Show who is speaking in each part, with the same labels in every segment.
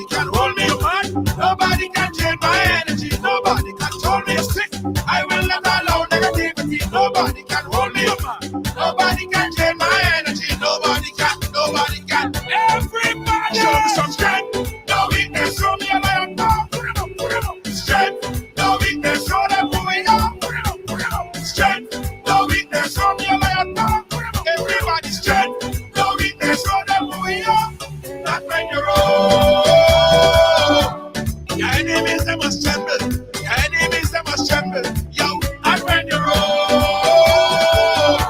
Speaker 1: can hold me man. Nobody can change my energy. Nobody can hold me sick. I will not allow negativity. Nobody can hold me man. Nobody can change my energy. Nobody can. Nobody can. Everybody show me some strength. No weakness. Show me a lion. Strength. No weakness. Show them who we are. Strength. No weakness. Show me a lion. Everybody strength. No weakness. Show them who we are. Not when you're old. Your enemies, they must tremble. Your enemies, they must tremble. Yo, not when you're old.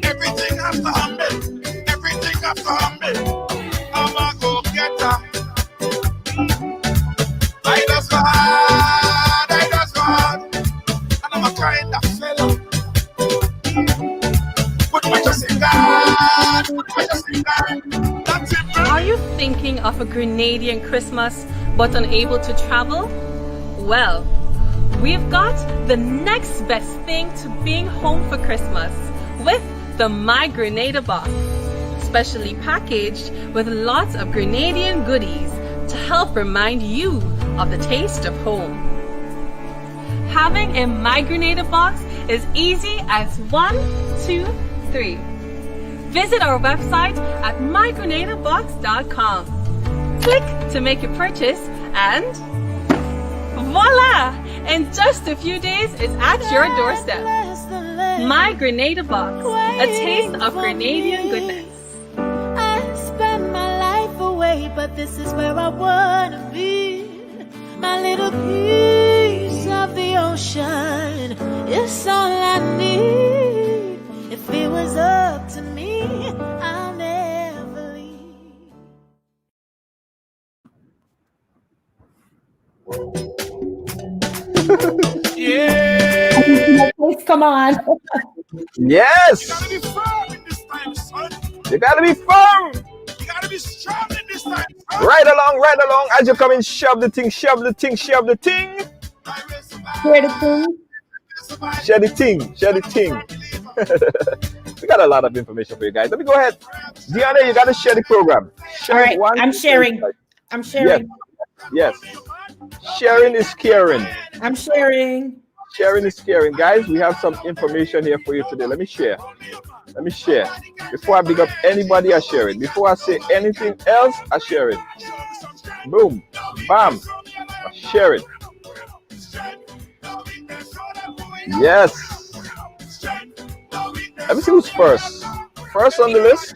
Speaker 1: Everything has to humble. Everything has to humble. I'm a go-getter. I just go hard. I just go hard. And I'm a kind of fella. Put my trust in God. Put my trust in God. That's it, man.
Speaker 2: Are you thinking of a Grenadian Christmas but unable to travel? Well, we've got the next best thing to being home for Christmas with the My Grenada box, specially packaged with lots of Grenadian goodies to help remind you of the taste of home. Having a My Grenada box is easy as 1, 2, 3. Visit our website at mygrenadabox.com. Click to make your purchase and voila! In just a few days, it's at your doorstep. My Grenada Box, a taste of Grenadian goodness.
Speaker 3: I spend my life away, but this is where I wanna be. My little piece of the ocean is all I need. If it was up to me, I'll never leave.
Speaker 1: Yeah.
Speaker 4: Come on.
Speaker 5: Yes,
Speaker 1: You gotta be firm in this time, son.
Speaker 5: you gotta be firm.
Speaker 1: You gotta be strong in this time, son.
Speaker 5: Right along. As you come in, shove the thing, shove the thing, shove the thing.
Speaker 1: I will survive.
Speaker 4: Hear the thing?
Speaker 1: Survive.
Speaker 5: Share the thing, share the thing. We got a lot of information for you guys. Let me go ahead. Deanna, you gotta share the program. Share
Speaker 4: All right,
Speaker 5: one,
Speaker 4: I'm
Speaker 5: two,
Speaker 4: sharing.
Speaker 5: three.
Speaker 4: I'm sharing.
Speaker 5: Yes. Sharing is caring.
Speaker 4: I'm sharing.
Speaker 5: Sharing is caring. Guys, we have some information here for you today. Let me share. Let me share. Before I big up anybody, I share it. Before I say anything else, I share it. Boom. Bam. I share it. Yes. Let me see who's first. First on the list,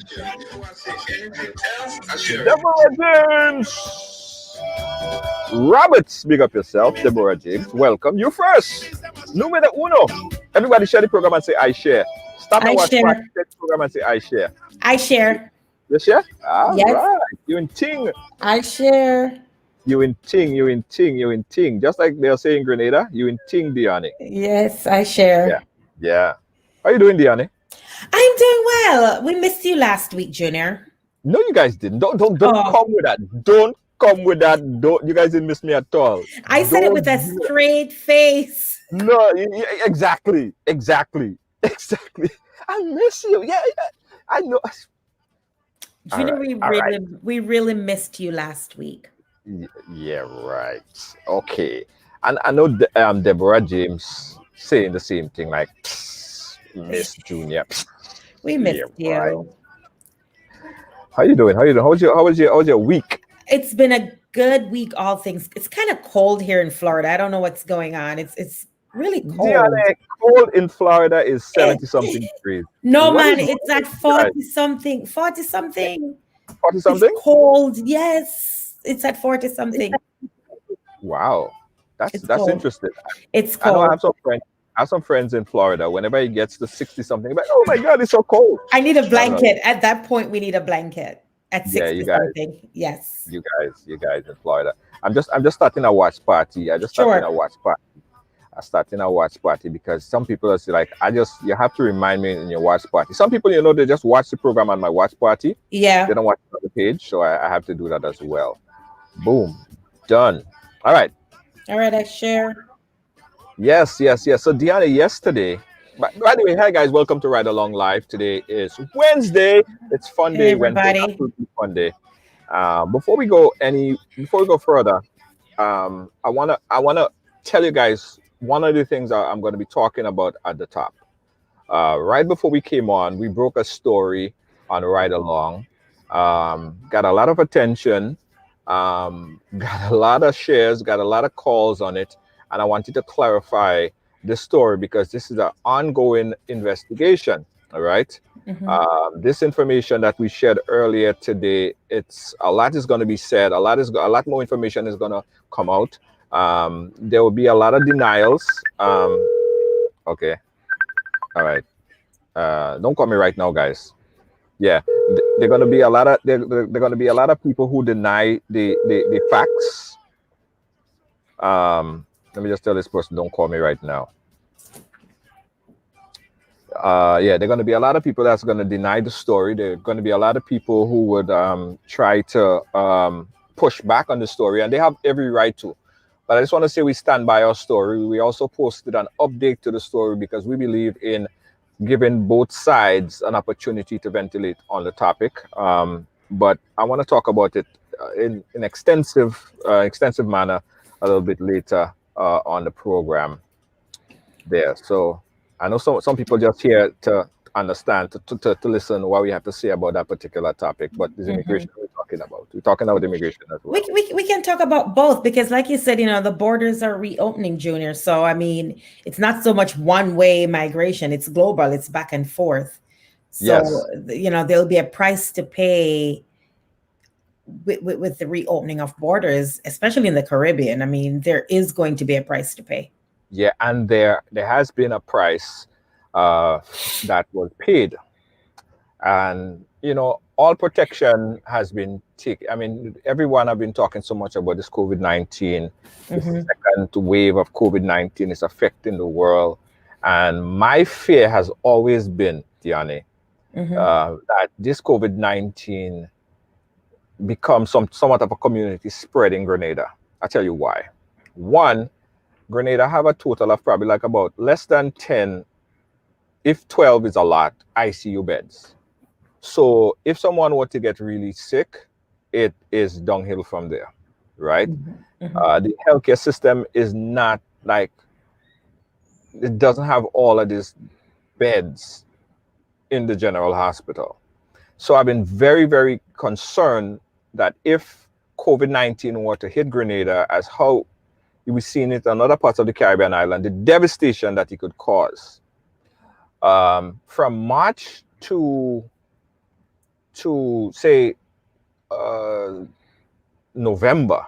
Speaker 5: Deborah James. Roberts, big up yourself. Deborah James, welcome. You first. Numero uno. Everybody share the program and say I share. Stop and
Speaker 4: I
Speaker 5: watch
Speaker 4: share.
Speaker 5: part, share the program and say I share.
Speaker 4: I share.
Speaker 5: You share? All
Speaker 4: Yes.
Speaker 5: right. You in ting.
Speaker 4: I share.
Speaker 5: You in ting. You in ting. You in ting. Just like they're saying Grenada, you in ting, Diane.
Speaker 4: Yes, I share.
Speaker 5: Yeah. Yeah. How you doing, Diane?
Speaker 4: I'm doing well. We missed you last week, Junior.
Speaker 5: No, you guys didn't. Don't
Speaker 4: Oh.
Speaker 5: come with that. Don't come with that. Don't. You guys didn't miss me at all.
Speaker 4: I said it with a
Speaker 5: Don't do that.
Speaker 4: straight face.
Speaker 5: No, exactly. I miss you. Yeah. I know.
Speaker 4: Junior,
Speaker 5: All right.
Speaker 4: we really missed you last week.
Speaker 5: Yeah, right. Okay. And I know Deborah James saying the same thing, like Miss Junior.
Speaker 4: We missed
Speaker 5: Yeah, right.
Speaker 4: you.
Speaker 5: How you doing? How was your week?
Speaker 4: It's been a good week, all things. It's kind of cold here in Florida. I don't know what's going on. It's really cold.
Speaker 5: Diane, cold in Florida is 70 something degrees.
Speaker 4: No,
Speaker 5: What
Speaker 4: man,
Speaker 5: is
Speaker 4: it's at
Speaker 5: wrong with
Speaker 4: 40 something. 40 something.
Speaker 5: 40 something?
Speaker 4: It's cold. Yes. It's at 40 something.
Speaker 5: Wow.
Speaker 4: It's
Speaker 5: That's
Speaker 4: cold.
Speaker 5: interesting.
Speaker 4: It's
Speaker 5: I know I
Speaker 4: cold.
Speaker 5: have some friends in Florida. Whenever it gets to 60 something, like, oh my God, it's so cold.
Speaker 4: I need a blanket. At that point, we need a blanket. At
Speaker 5: Yeah,
Speaker 4: 60
Speaker 5: you guys.
Speaker 4: something. Yes.
Speaker 5: You guys in Florida. I'm just starting a watch party. I starting a watch party because some people are like, you have to remind me in your watch party. Some people, they just watch the program on my watch party.
Speaker 4: Yeah.
Speaker 5: They don't watch it on the page, so I have to do that as well. Boom. Done. All right.
Speaker 4: All right, I share.
Speaker 5: Yes. So Deanna, yesterday. By the way, hi guys, welcome to Ride Along Live. Today is Wednesday. It's fun
Speaker 4: Hey,
Speaker 5: day, Wednesday,
Speaker 4: everybody.
Speaker 5: absolutely fun day. Before we go further, I wanna tell you guys one of the things I'm going to be talking about at the top. Right before we came on, we broke a story on Ridealong. Got a lot of attention, got a lot of shares, got a lot of calls on it, and I wanted to clarify this story because this is an ongoing investigation. All right.
Speaker 4: Mhm.
Speaker 5: This information that we shared earlier today, it's a lot is going to be said. A lot more information is going to come out. There will be a lot of denials. Okay. All right. Don't call me right now, guys. Yeah, they're gonna be a lot of they're gonna be a lot of people who deny the facts. Let me just tell this person, don't call me right now. Yeah, they're gonna be a lot of people that's gonna deny the story. There are gonna be a lot of people who would try to push back on the story, and they have every right to. But I just want to say we stand by our story. We also posted an update to the story because we believe in giving both sides an opportunity to ventilate on the topic. But I want to talk about it in extensive manner a little bit later on the program there. So I know some people just here to understand, to listen what we have to say about that particular topic, but it's
Speaker 4: Mhm.
Speaker 5: immigration we're talking about. We're talking about immigration as well.
Speaker 4: We can talk about both because, like you said, the borders are reopening, Junior. So, I mean, it's not so much one way migration, it's global, it's back and forth. So,
Speaker 5: Yes.
Speaker 4: there'll be a price to pay with the reopening of borders, especially in the Caribbean. I mean, there is going to be a price to pay.
Speaker 5: Yeah, and there has been a price uh, that was paid, and all protection has been taken. I mean, everyone have been talking so much about this COVID-19. This
Speaker 4: Hmm.
Speaker 5: second wave of COVID-19 is affecting the world, and my fear has always been, Diane,
Speaker 4: Hmm.
Speaker 5: that this COVID-19 becomes somewhat of a community spread in Grenada. I tell you why. One, Grenada have a total of probably like about less than 10, if 12 is a lot, ICU beds. So if someone were to get really sick, it is downhill from there, right?
Speaker 4: Hmm. Hmm.
Speaker 5: The healthcare system is not like, it doesn't have all of these beds in the general hospital. So I've been very, very concerned that if COVID-19 were to hit Grenada, as how we've seen it on other parts of the Caribbean island, the devastation that it could cause. From March to say uh, November,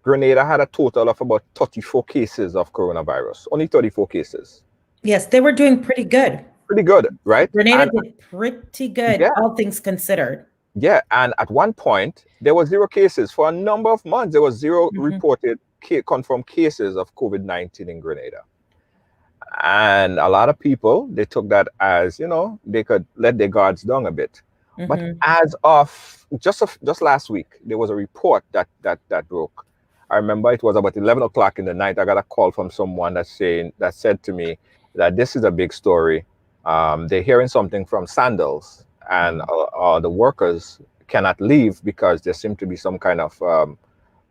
Speaker 5: Grenada had a total of about 34 cases of coronavirus. Only 34 cases.
Speaker 4: Yes, they were doing pretty good.
Speaker 5: Pretty good, right?
Speaker 4: Grenada
Speaker 5: And
Speaker 4: did pretty good,
Speaker 5: yeah,
Speaker 4: all things considered.
Speaker 5: yeah. And at one point, there was zero cases. For a number of months, there was zero
Speaker 4: Hmm.
Speaker 5: reported confirmed cases of COVID-19 in Grenada. And a lot of people, they took that as, they could let their guards down a bit. But
Speaker 4: Hmm.
Speaker 5: as of just last week, there was a report that broke. I remember it was about 11 o'clock in the night. I got a call from someone that said to me that this is a big story. They're hearing something from Sandals, and the workers cannot leave because there seemed to be some kind of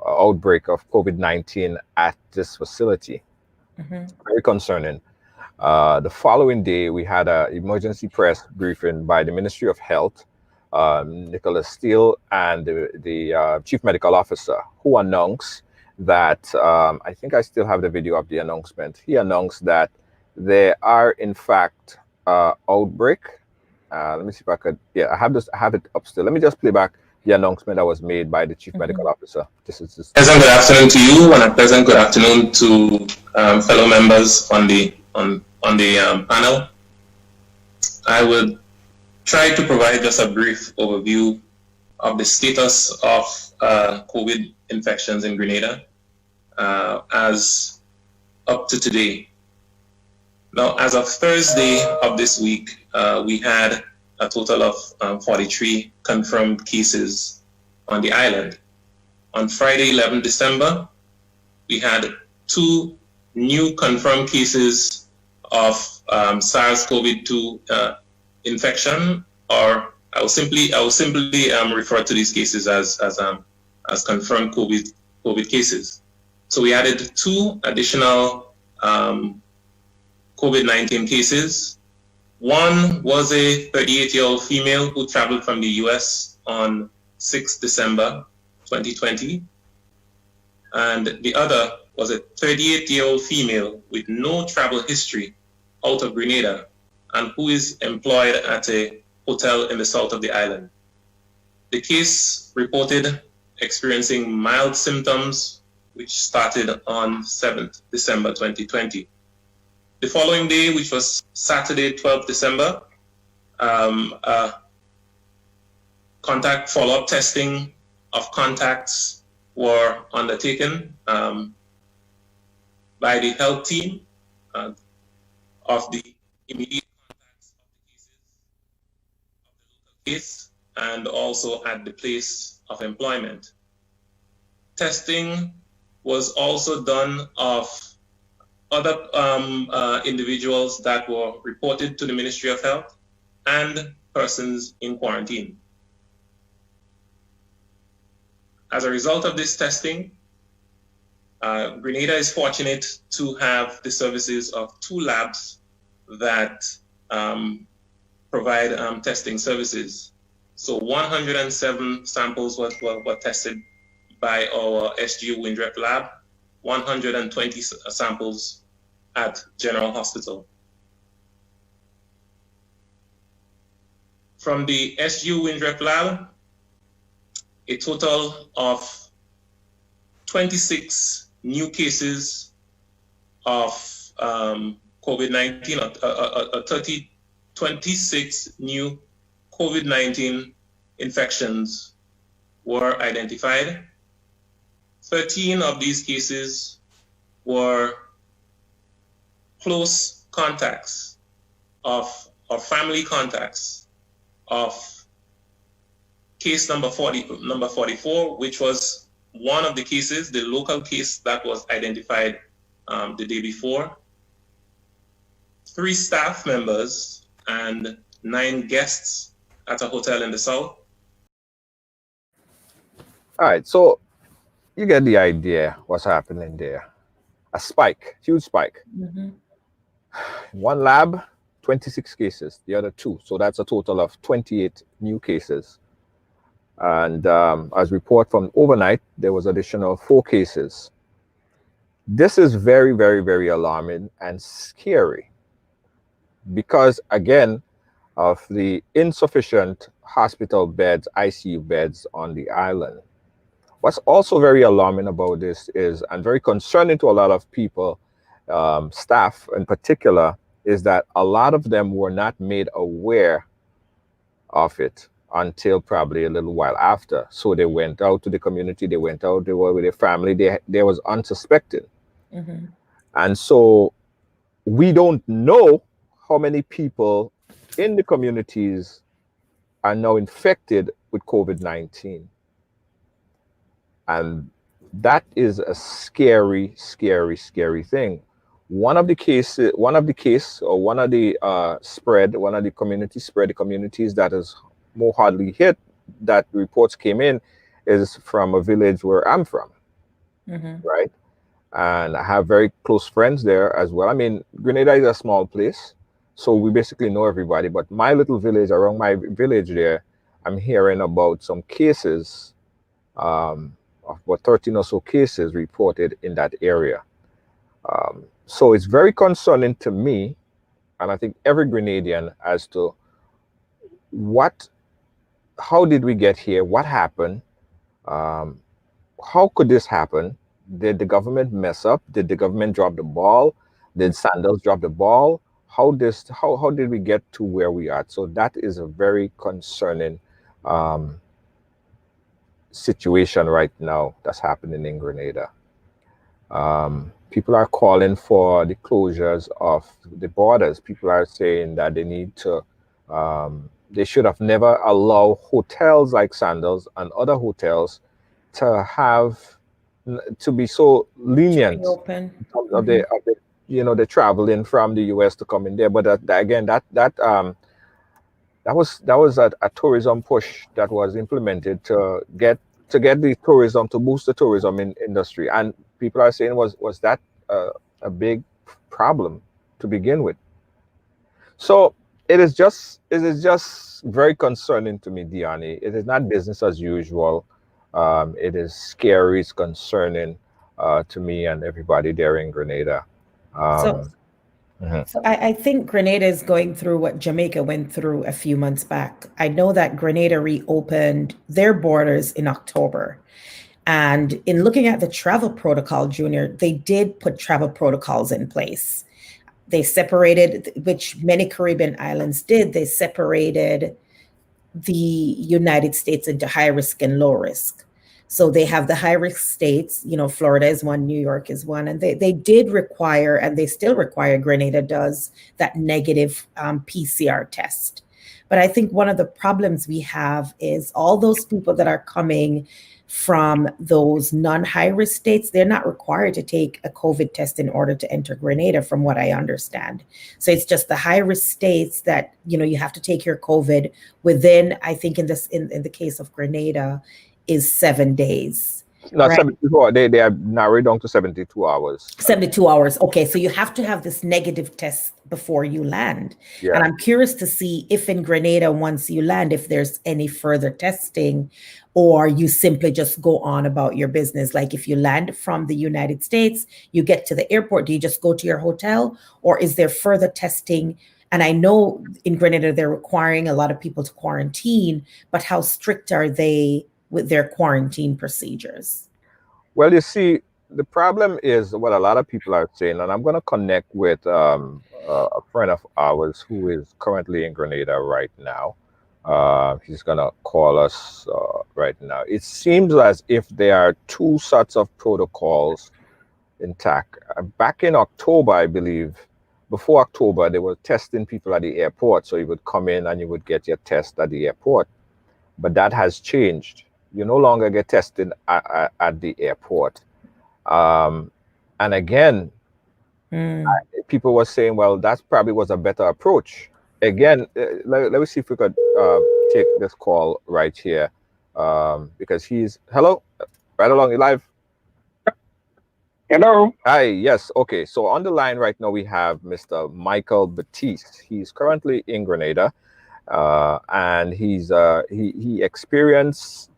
Speaker 5: outbreak of COVID-19 at this facility.
Speaker 4: Hmm.
Speaker 5: Very concerning. The following day, we had an emergency press briefing by the Ministry of Health, Nicholas Steele, and the Chief Medical Officer, who announced that, I think I still have the video of the announcement. He announced that there are, in fact, outbreak. Let me see if I could. Yeah, I have it up still. Let me just play back the announcement that was made by the Chief
Speaker 4: Hmm.
Speaker 5: Medical Officer. This is just.
Speaker 6: Pleasant good afternoon to you, and a pleasant good afternoon to fellow members on the panel. I would try to provide just a brief overview of the status of COVID infections in Grenada as up to today. Now, as of Thursday of this week, we had a total of 43 confirmed cases on the island. On Friday, 11 December, we had 2 new confirmed cases of SARS-CoV-2 infection, or I will simply refer to these cases as confirmed COVID cases. So we added 2 additional COVID-19 cases. One was a 38-year-old female who traveled from the US on 6 December 2020. And the other was a 38-year-old female with no travel history out of Grenada and who is employed at a hotel in the south of the island. The case reported experiencing mild symptoms, which started on 7th December 2020. The following day, which was Saturday, 12th December, contact follow-up testing of contacts were undertaken by the health team of the immediate contacts of the cases of the local case and also at the place of employment. Testing was also done of other individuals that were reported to the Ministry of Health and persons in quarantine. As a result of this testing, Grenada is fortunate to have the services of 2 labs that provide testing services. So 107 samples were tested by our SGU Windrep lab, 120 samples at General Hospital. From the SGU Windrep lab, a total of 26 new cases of COVID-19, 26 new COVID-19 infections were identified. 13 of these cases were close contacts of family contacts of case number 44, which was one of the cases, the local case that was identified the day before. 3 staff members and 9 guests at a hotel in the south.
Speaker 5: All right, so you get the idea what's happening there. A spike, huge spike. One lab, 26 cases, the other 2. So that's a total of 28 new cases. And as report from overnight, there was additional 4 cases. This is very, very, very alarming and scary because, again, of the insufficient hospital beds, ICU beds on the island. What's also very alarming about this is, and very concerning to a lot of people, staff in particular, is that a lot of them were not made aware of it until probably a little while after. So they went out to the community, they went out, they were with their family, they was unsuspecting. And so we don't know how many people in the communities are now infected with COVID-19. And that is a scary, scary, scary thing. One of the communities that is more hardly hit, that reports came in, is from a village where I'm from, right? And I have very close friends there as well. I mean, Grenada is a small place, so we basically know everybody. But my little village, around my village there, I'm hearing about some cases, of about 13 or so cases reported in that area. So it's very concerning to me, and I think every Grenadian, as to how did we get here? What happened? How could this happen? Did the government mess up? Did the government drop the ball? Did Sandals drop the ball? How did we get to where we are? So that is a very concerning situation right now that's happening in Grenada. People are calling for the closures of the borders. People are saying that they need to, they should have never allowed hotels like Sandals and other hotels to be so lenient
Speaker 4: Open.
Speaker 5: of the the traveling from the US to come in there. But again, that that was a tourism push that was implemented to get the tourism, to boost the tourism industry, and people are saying, was that a big problem to begin with? So it is just very concerning to me, Diani. It is not business as usual. It is scary. It's concerning to me and everybody there in Grenada.
Speaker 4: So,
Speaker 5: Um, mhm.
Speaker 4: so I think Grenada is going through what Jamaica went through a few months back. I know that Grenada reopened their borders in October. And in looking at the travel protocol, Junior, they did put travel protocols in place. They separated, which many Caribbean islands did, they separated the United States into high risk and low risk. So they have the high risk states, Florida is one, New York is one, and they did require, and they still require, Grenada does, that negative PCR test. But I think one of the problems we have is all those people that are coming from those non-high risk states, they're not required to take a COVID test in order to enter Grenada, from what I understand. So it's just the high risk states that, you have to take your COVID within, I think in the case of Grenada, is 7 days.
Speaker 5: No,
Speaker 4: Right.
Speaker 5: 72 hours. They are narrowed down to 72 hours.
Speaker 4: 72 hours. Okay, so you have to have this negative test before you land.
Speaker 5: Yeah.
Speaker 4: And I'm curious to see if in Grenada, once you land, if there's any further testing, or you simply just go on about your business. Like if you land from the United States, you get to the airport, do you just go to your hotel, or is there further testing? And I know in Grenada, they're requiring a lot of people to quarantine, but how strict are they with their quarantine procedures?
Speaker 5: Well, you see, the problem is what a lot of people are saying, and I'm going to connect with a friend of ours who is currently in Grenada right now. He's going to call us right now. It seems as if there are two sets of protocols intact. Back in October, I believe, before October, they were testing people at the airport. So you would come in and you would get your test at the airport. But that has changed. You no longer get tested at the airport. And again, people were saying, well, that probably was a better approach. Again, let me see if we could take this call right here, because hello, right along, you live.
Speaker 7: Hello.
Speaker 5: Hi, yes, okay. So on the line right now, we have Mr. Michael Batiste. He's currently in Grenada, and he experienced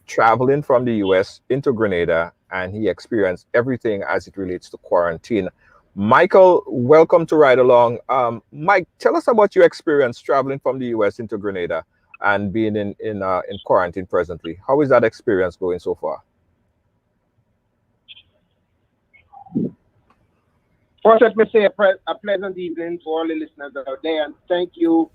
Speaker 5: traveling from the US into Grenada, and he experienced everything as it relates to quarantine. Michael, welcome to Ride Along. Mike, tell us about your experience traveling from the US into Grenada and being in quarantine presently. How is that experience going so far?
Speaker 7: First, let me say a pleasant evening to all the listeners out there, and thank you,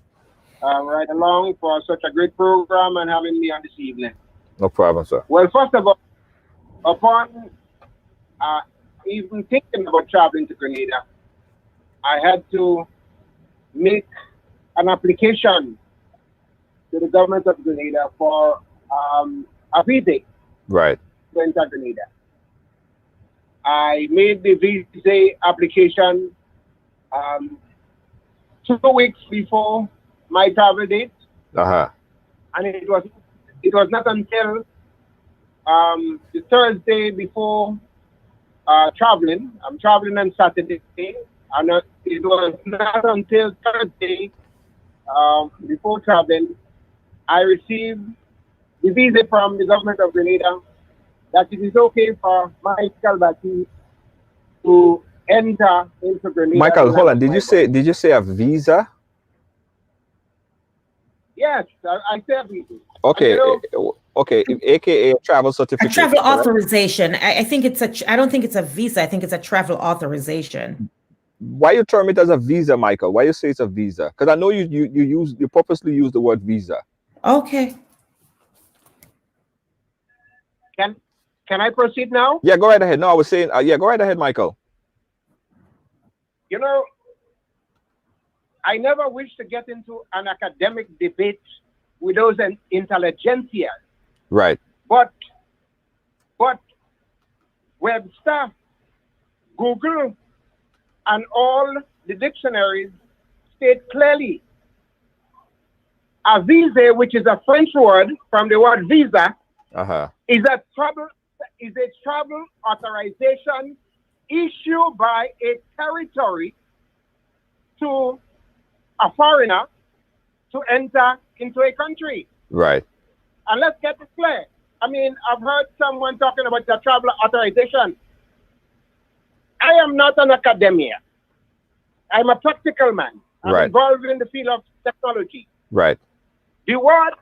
Speaker 7: Ride Along, for such a great program and having me on this evening.
Speaker 5: No problem, sir.
Speaker 7: Well, first of all, upon even thinking about traveling to Grenada, I had to make an application to the government of Grenada for a visa
Speaker 5: Right.
Speaker 7: to enter Grenada. I made the visa application 2 weeks before my travel date, and it was not until the Thursday before traveling. I'm traveling on Saturday, and it was not until Thursday before traveling I received the visa from the government of Grenada that it is okay for Michael Batiste to enter into Grenada.
Speaker 5: Michael, hold on. Did you say a visa?
Speaker 7: Yes, I said visa.
Speaker 5: Okay. Okay, aka travel
Speaker 4: A
Speaker 5: certificate.
Speaker 4: travel authorization. I think I don't think it's a visa. I think it's a travel authorization.
Speaker 5: Why you term it as a visa, Michael? Why you say it's a visa? Because I know you purposely use the word visa.
Speaker 4: Okay.
Speaker 7: Can I proceed now?
Speaker 5: Yeah, go right ahead. No, I was saying, yeah, go right ahead, Michael.
Speaker 7: You know, I never wish to get into an academic debate with those intelligentsia.
Speaker 5: Right.
Speaker 7: But Webster, Google, and all the dictionaries state clearly A visa, which is a French word from the word visa, is a travel authorization issued by a territory to a foreigner to enter into a country.
Speaker 5: Right.
Speaker 7: And let's get this clear. I mean, I've heard someone talking about the travel authorization. I am not an academia. I'm a practical man. I'm involved in the field of technology.
Speaker 5: Right.
Speaker 7: The word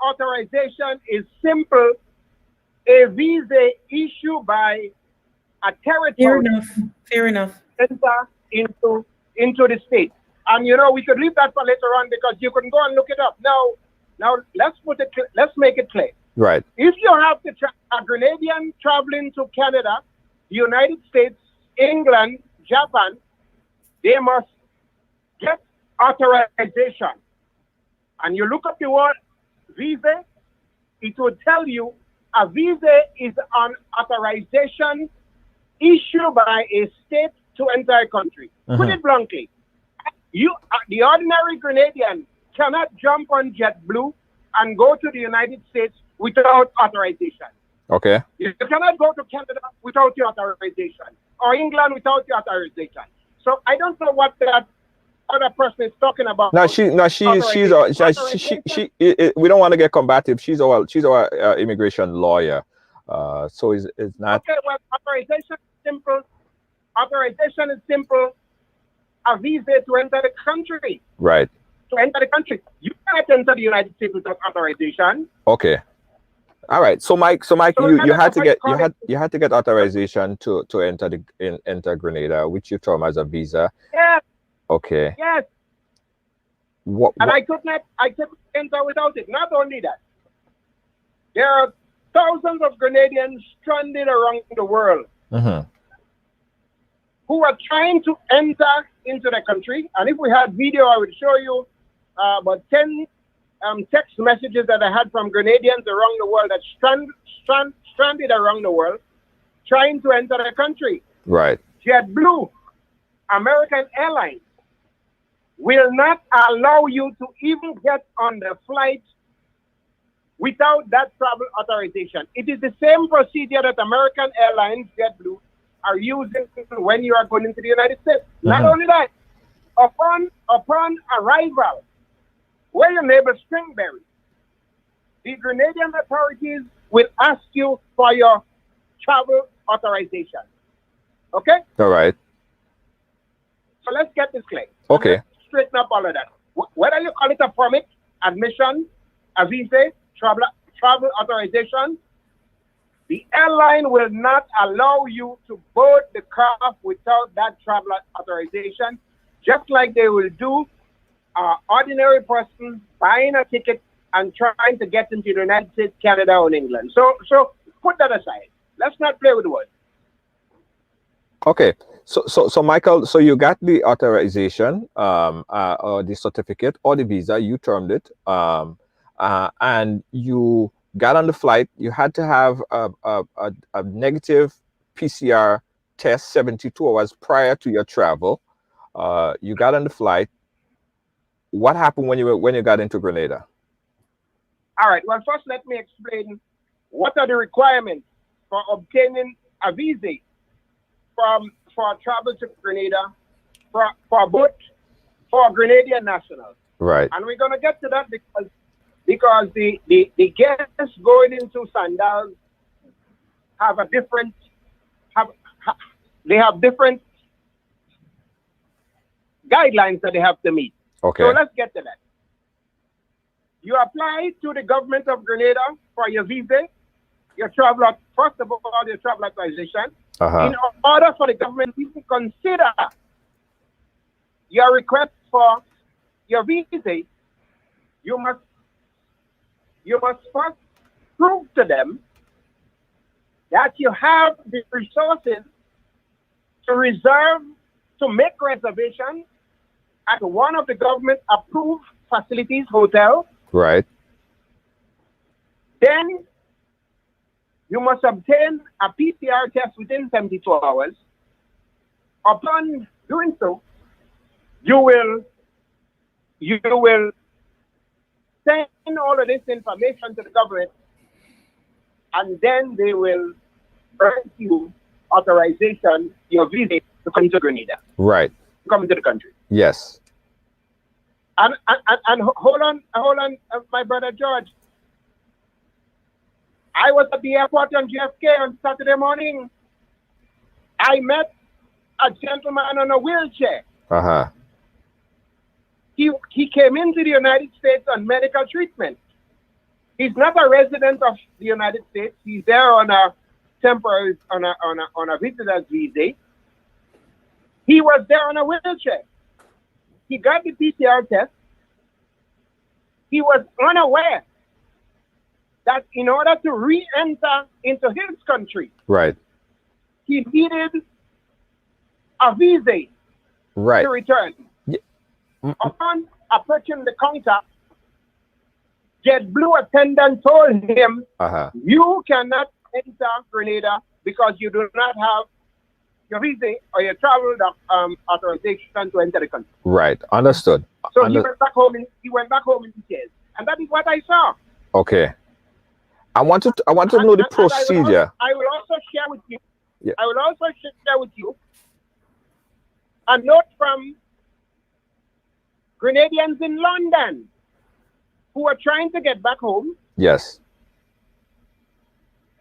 Speaker 7: authorization is simple. A visa issued by a territory.
Speaker 4: Fair enough.
Speaker 7: Enter into the state. And you know, we could leave that for later on because you can go and look it up. Now let's make it clear.
Speaker 5: Right.
Speaker 7: If you have a Grenadian traveling to Canada, the United States, England, Japan, they must get authorization. And you look up the word visa, it will tell you a visa is an authorization issued by a state to enter a country. Put it bluntly, the ordinary Grenadian cannot jump on JetBlue and go to the United States without authorization.
Speaker 5: Okay.
Speaker 7: You cannot go to Canada without your authorization, or England without your authorization. So I don't know what that other person is talking about.
Speaker 5: We don't want to get combative. She's our immigration lawyer. So it's not.
Speaker 7: Okay, well, authorization is simple. Authorization is simple. A visa to enter the country.
Speaker 5: Right.
Speaker 7: To enter the country, you cannot enter the United States without authorization.
Speaker 5: Okay. All right. So Mike, you had to get authorization to enter Grenada, which you term as a visa.
Speaker 7: Yes.
Speaker 5: Okay.
Speaker 7: Yes. And I couldn't enter without it. Not only that, there are thousands of Grenadians stranded around the world who are trying to enter into the country. And if we had video, I would show you about 10 text messages that I had from Grenadians around the world that stranded around the world trying to enter the country.
Speaker 5: Right.
Speaker 7: JetBlue, American Airlines, will not allow you to even get on the flight without that travel authorization. It is the same procedure that American Airlines, JetBlue, are using when you are going into the United States. Not only that, upon arrival, where your neighbor Springberry, the Grenadian authorities will ask you for your travel authorization. Okay?
Speaker 5: All right.
Speaker 7: So let's get this clear.
Speaker 5: Okay.
Speaker 7: Let's straighten up all of that. Whether you call it a permit, admission, a visa, travel authorization, the airline will not allow you to board the craft without that travel authorization, just like they will do ordinary person buying a ticket and trying to get into the United States, Canada, or England. So put that aside. Let's not play with words.
Speaker 5: Okay. So Michael, so you got the authorization, or the certificate, or the visa, you termed it, and you got on the flight. You had to have a negative PCR test 72 hours prior to your travel. You got on the flight. What happened when you got into Grenada?
Speaker 7: All right. Well, first let me explain what are the requirements for obtaining a visa for travel to Grenada for Grenadian nationals.
Speaker 5: Right.
Speaker 7: And we're gonna get to that because the guests going into Sandals have different guidelines that they have to meet.
Speaker 5: Okay.
Speaker 7: So let's get to that. You apply to the government of Grenada for your visa, your travel, first of all, your travel authorization. In order for the government to consider your request for your visa, you must first prove to them that you have the resources to make reservations at one of the government-approved facilities, hotel.
Speaker 5: Right.
Speaker 7: Then you must obtain a PCR test within 72 hours. Upon doing so, you will send all of this information to the government, and then they will grant you authorization, your visa to come to Grenada.
Speaker 5: Right.
Speaker 7: Come into the country.
Speaker 5: Yes.
Speaker 7: And hold on, my brother George. I was at the airport on JFK on Saturday morning. I met a gentleman on a wheelchair. He came into the United States on medical treatment. He's not a resident of the United States. He's there on a temporary, on a visitor's visa. He was there on a wheelchair. He got the PCR test. He was unaware that in order to re-enter into his country,
Speaker 5: right,
Speaker 7: he needed a visa,
Speaker 5: right,
Speaker 7: to return.
Speaker 5: Yeah.
Speaker 7: Upon approaching the counter, JetBlue attendant told him, you cannot enter Grenada because you do not have your visa or your travel authorization to enter the country.
Speaker 5: Right, understood.
Speaker 7: So he went back home. He went back home in tears, and that is what I saw.
Speaker 5: Okay, I want to know the procedure.
Speaker 7: I will also share with you.
Speaker 5: Yeah.
Speaker 7: I will also share with you a note from Grenadians in London who are trying to get back home.
Speaker 5: Yes.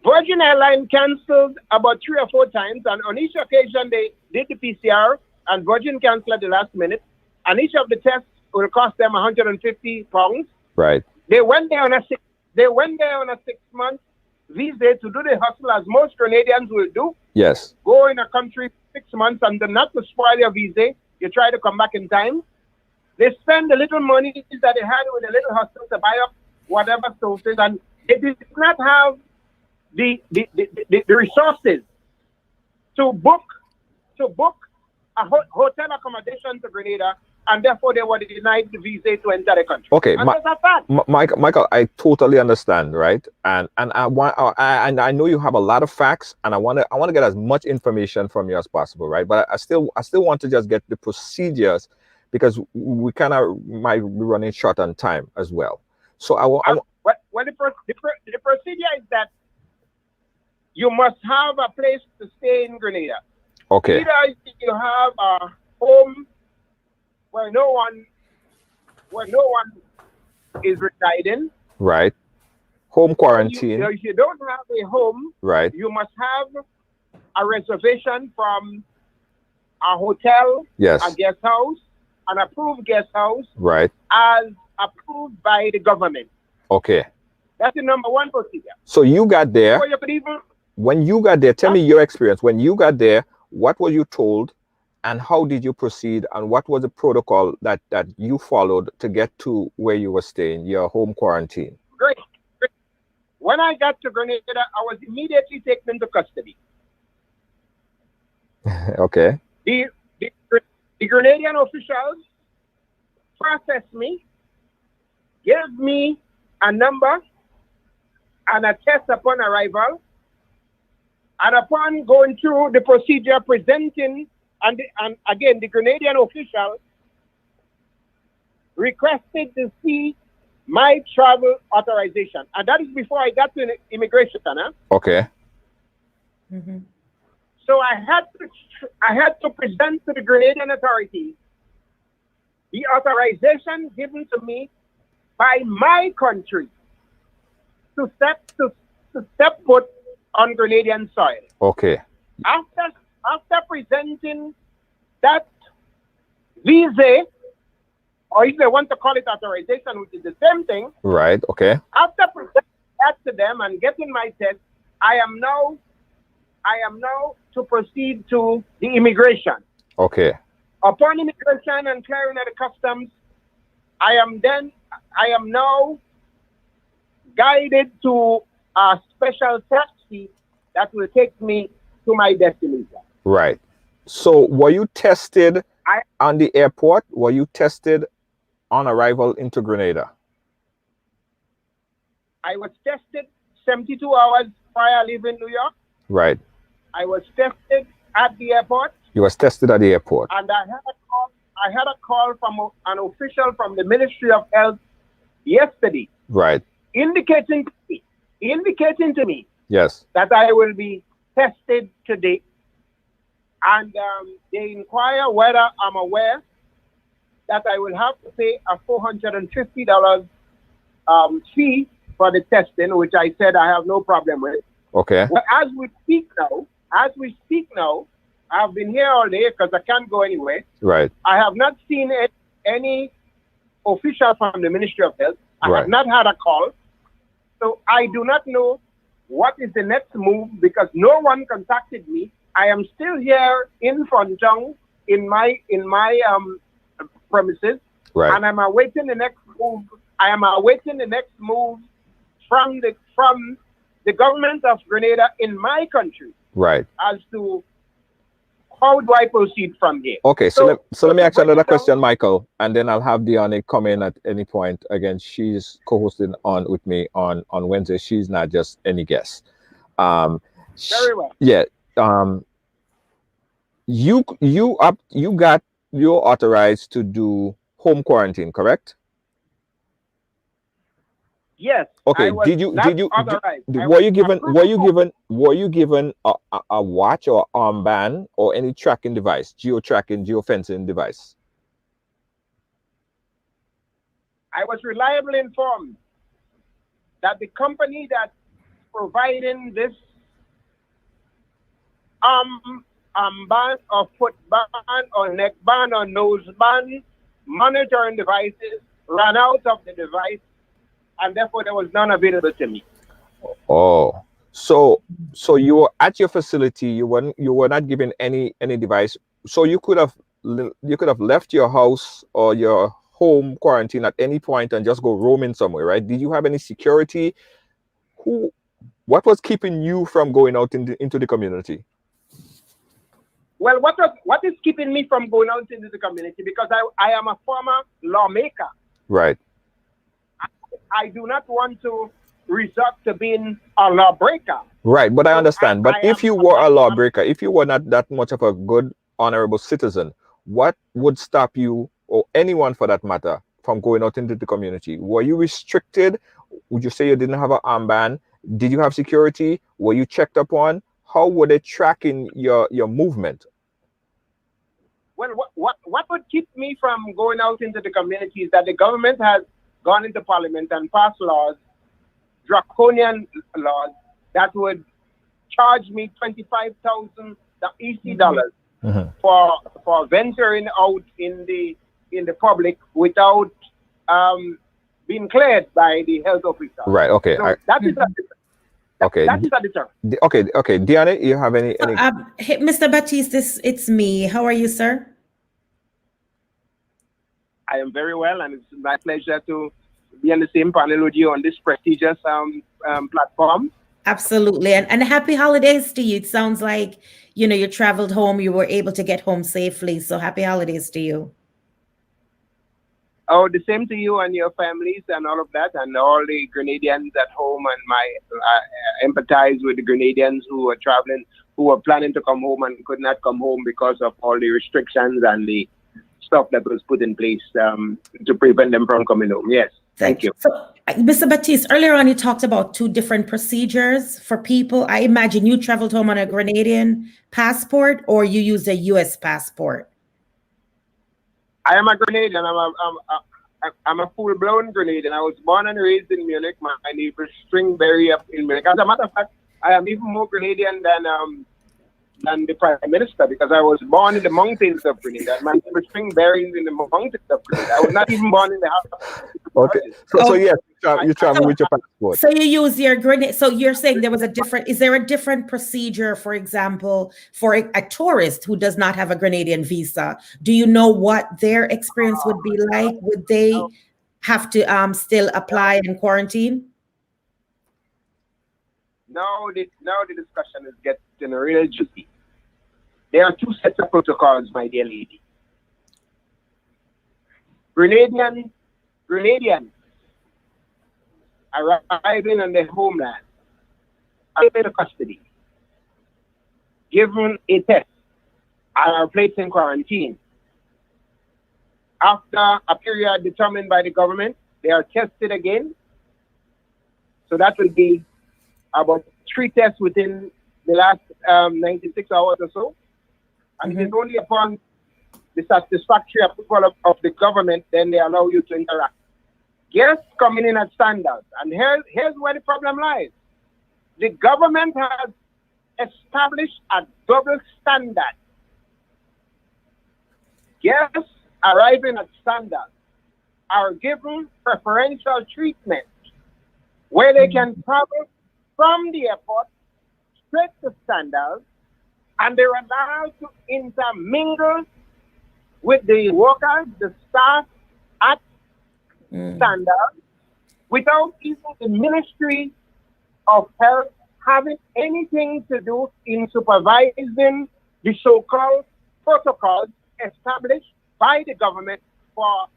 Speaker 7: Virgin Airlines canceled about 3 or 4 times, and on each occasion they did the PCR, and Virgin canceled at the last minute, and each of the tests will cost them £150.
Speaker 5: Right.
Speaker 7: They went there on a 6-month visa to do the hustle, as most Grenadians will do.
Speaker 5: Yes.
Speaker 7: Go in a country 6 months, and then not to spoil your visa, you try to come back in time. They spend the little money that they had with a little hustle to buy up whatever sources, and they did not have the resources to book a hotel accommodation to Grenada, and therefore they were denied the visa to enter the country.
Speaker 5: Okay,
Speaker 7: and that's a fact.
Speaker 5: Michael, I totally understand, right? And I know you have a lot of facts, and I want to get as much information from you as possible, right? But I still want to just get the procedures, because we kind of might be running short on time as well. So
Speaker 7: the procedure is that you must have a place to stay in Grenada.
Speaker 5: Okay.
Speaker 7: Either you have a home where no one is residing.
Speaker 5: Right. Home quarantine.
Speaker 7: If you don't have a home,
Speaker 5: right,
Speaker 7: you must have a reservation from a hotel,
Speaker 5: yes,
Speaker 7: a guest house, an approved guest house,
Speaker 5: right,
Speaker 7: as approved by the government.
Speaker 5: Okay.
Speaker 7: That's the number one procedure.
Speaker 5: So you got there.
Speaker 7: You could even,
Speaker 5: when you got there, tell me your experience. When you got there, what were you told, and how did you proceed, and what was the protocol that you followed to get to where you were staying, your home quarantine?
Speaker 7: Great. When I got to Grenada, I was immediately taken into custody.
Speaker 5: Okay.
Speaker 7: The Grenadian officials processed me, gave me a number and a test upon arrival, and upon going through the procedure, presenting, and again, the Grenadian official requested to see my travel authorization, and that is before I got to immigration.
Speaker 5: Okay.
Speaker 4: Mm-hmm.
Speaker 7: So I had to present to the Grenadian authorities the authorization given to me by my country to step foot on Grenadian soil.
Speaker 5: Okay.
Speaker 7: After presenting that visa, or if they want to call it authorization, which is the same thing.
Speaker 5: Right. Okay.
Speaker 7: After presenting that to them and getting my test, I am now to proceed to the immigration.
Speaker 5: Okay.
Speaker 7: Upon immigration and clearing at the customs, I am now guided to a special taxi that will take me to my destination.
Speaker 5: Right. So were you tested on the airport? Were you tested on arrival into Grenada?
Speaker 7: I was tested 72 hours prior leaving New York.
Speaker 5: Right.
Speaker 7: I was tested at the airport.
Speaker 5: You was tested at the airport.
Speaker 7: And I had a call from an official from the Ministry of Health yesterday,
Speaker 5: Right.
Speaker 7: indicating to me
Speaker 5: Yes.
Speaker 7: that I will be tested today, and they inquire whether I'm aware that I will have to pay a $450 fee for the testing, which I said I have no problem with.
Speaker 5: Okay.
Speaker 7: But as we speak now, I've been here all day because I can't go anywhere.
Speaker 5: Right.
Speaker 7: I have not seen any official from the Ministry of Health. I
Speaker 5: Right.
Speaker 7: have not had a call. So I do not know what is the next move because no one contacted me. I am still here in Frontong in my premises,
Speaker 5: Right.
Speaker 7: and I'm awaiting the next move. I am awaiting the next move from the government of Grenada in my country
Speaker 5: Right.
Speaker 7: as to how do I proceed from here.
Speaker 5: Okay, so let me ask you
Speaker 7: break
Speaker 5: another
Speaker 7: it down-
Speaker 5: question, Michael, and then I'll have Diane come in at any point. Again, she's co-hosting on with me on Wednesday. She's not just any guest.
Speaker 7: Very well.
Speaker 5: Yeah. You're authorized to do home quarantine, correct?
Speaker 7: Yes.
Speaker 5: Okay.
Speaker 7: Were you
Speaker 5: given a watch or armband or any tracking device, geofencing device?
Speaker 7: I was reliably informed that the company that's providing this armband or foot band or neck band or nose band monitoring devices ran out of the device, and therefore there was none available to me.
Speaker 5: Oh, so you were at your facility. You were not given any device. So you could have left your house or your home quarantine at any point and just go roaming somewhere, right? Did you have any security? What was keeping you from going out into the community?
Speaker 7: Well, what is keeping me from going out into the community? Because I am a former lawmaker.
Speaker 5: Right.
Speaker 7: I do not want to resort to being a lawbreaker.
Speaker 5: Right, but I understand. But if you were a lawbreaker, if you were not that much of a good, honorable citizen, what would stop you, or anyone for that matter, from going out into the community? Were you restricted? Would you say you didn't have an armband? Did you have security? Were you checked upon? How were they tracking your movement?
Speaker 7: Well, what would keep me from going out into the community is that the government has gone into parliament and passed laws, draconian laws, that would charge me 25,000 EC dollars for venturing out in the public without being cleared by the health officer.
Speaker 5: Right. Okay.
Speaker 7: So that is a
Speaker 5: okay.
Speaker 7: That is a deterrent.
Speaker 5: Okay. Diana, you have any?
Speaker 4: Hey, Mr. Baptiste, it's me. How are you, sir?
Speaker 7: I am very well, and it's my pleasure to be on the same panel with you on this prestigious platform.
Speaker 4: Absolutely. And happy holidays to you. It sounds like, you traveled home, you were able to get home safely. So happy holidays to you.
Speaker 7: Oh, the same to you and your families and all of that, and all the Grenadians at home. And I empathize with the Grenadians who are traveling, who are planning to come home and could not come home because of all the restrictions and the stuff that was put in place to prevent them from coming home. Yes, thank you.
Speaker 4: So, Mr. Baptiste, earlier on you talked about 2 different procedures for people. I imagine you traveled home on a Grenadian passport or you used a U.S. passport.
Speaker 7: I am a Grenadian. I'm a full-blown Grenadian. I was born and raised in Munich. My neighbor Stringberry up in Munich. As a matter of fact, I am even more Grenadian than the Prime Minister, because I was born in the mountains of Grenada. My neighbor Stringberry is in the mountains of Grenada. I was not even born in the house.
Speaker 5: Okay. So yes, you travel with your passport.
Speaker 4: So you use your Grenadian. So you're saying is there a different procedure, for example, for a tourist who does not have a Grenadian visa? Do you know what their experience would be like? Would they have to still apply and quarantine?
Speaker 7: Now the discussion is getting real juicy. There are 2 sets of protocols, my dear lady. Grenadians arriving on their homeland, under custody, given a test, and are placed in quarantine. After a period determined by the government, They are tested again. So that will be about 3 tests within the last 96 hours or so. And it is only upon the satisfactory approval of the government, then they allow you to interact. Guests coming in at standards. And here's where the problem lies. The government has established a double standard. Guests arriving at standards are given preferential treatment where they can travel from the airport straight to standards, and they're allowed to intermingle with the workers, the staff at standards without even the Ministry of Health having anything to do in supervising the so-called protocols established by the government for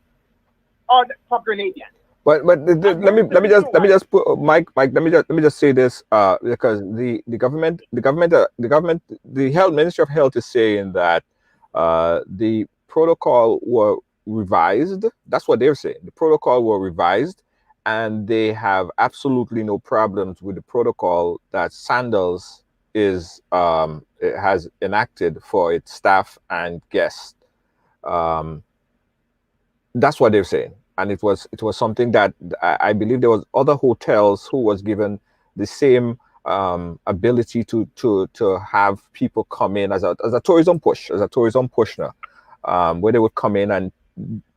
Speaker 7: Grenadians.
Speaker 5: But let me just put Mike. Let me just say this because the health Ministry of Health is saying that the protocol were revised. That's what they're saying. The protocol were revised, and they have absolutely no problems with the protocol that Sandals has enacted for its staff and guests. That's what they're saying. And it was something that I believe there was other hotels who was given the same ability to have people come in as a tourism push now, where they would come in and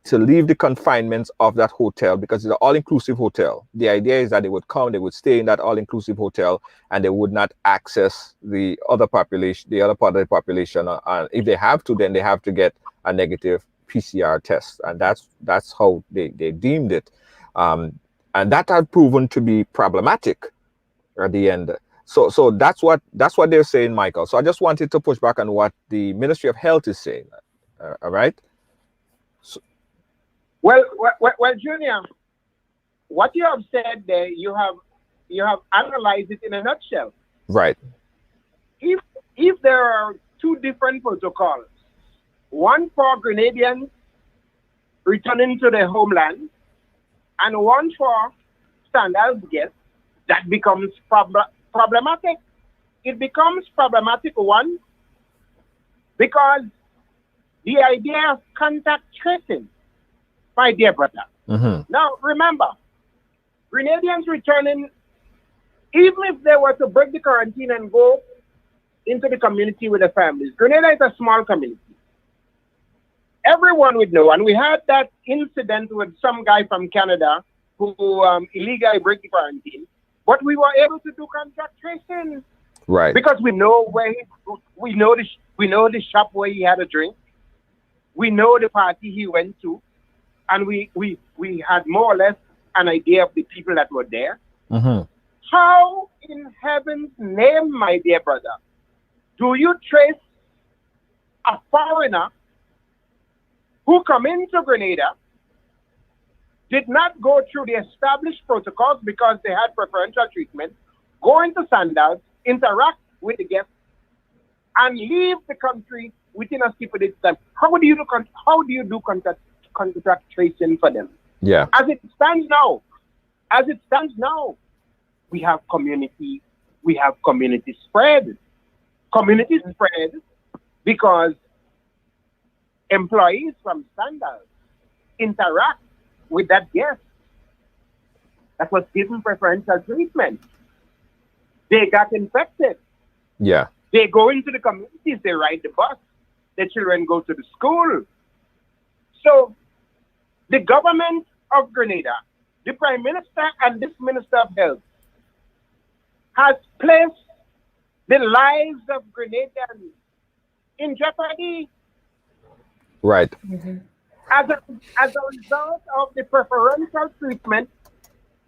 Speaker 5: to leave the confinements of that hotel, because it's an all-inclusive hotel. The idea is that they would come, they would stay in that all-inclusive hotel, and they would not access the other population, the other part of the population. And if they have to, then they have to get a negative PCR test, and that's how they deemed it, and that had proven to be problematic at the end. So that's what they're saying, Michael. So I just wanted to push back on what the Ministry of Health is saying. All right. So,
Speaker 7: well, Junior, what you have said there, you have analyzed it in a nutshell.
Speaker 5: Right.
Speaker 7: If there are two different protocols, one for Grenadians returning to their homeland, and one for standard guests, that becomes problematic. It becomes problematic, one, because the idea of contact tracing, my dear brother. Now, remember, Grenadians returning, even if they were to break the quarantine and go into the community with their families, Grenada is a small community. Everyone would know, and we had that incident with some guy from Canada who illegally broke the quarantine, but we were able to do contact tracing,
Speaker 5: right?
Speaker 7: Because we know where we know the shop where he had a drink, we know the party he went to, and we had more or less an idea of the people that were there. How in heaven's name, my dear brother, do you trace a foreigner who come into Grenada, did not go through the established protocols because they had preferential treatment, go into standards, interact with the guests, and leave the country within a stipulated time? How do you do contact tracing for them?
Speaker 5: Yeah.
Speaker 7: As it stands now, we have community spread. Community spread because employees from standards interact with that guest that was given preferential treatment. They got infected.
Speaker 5: Yeah.
Speaker 7: They go into the communities, they ride the bus, their children go to the school. So the government of Grenada, the Prime Minister and this Minister of Health has placed the lives of Grenadians in jeopardy.
Speaker 5: Right.
Speaker 7: As a result of the preferential treatment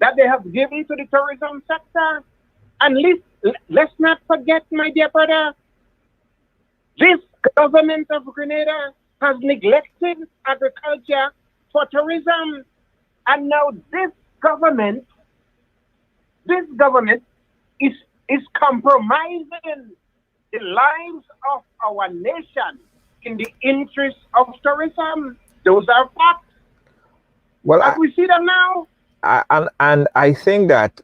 Speaker 7: that they have given to the tourism sector. And let's not forget, my dear brother, this government of Grenada has neglected agriculture for tourism. And now this government is compromising the lives of our nation in the interest of tourism. Those are facts.
Speaker 5: Well,
Speaker 7: as we see them now.
Speaker 5: And I think that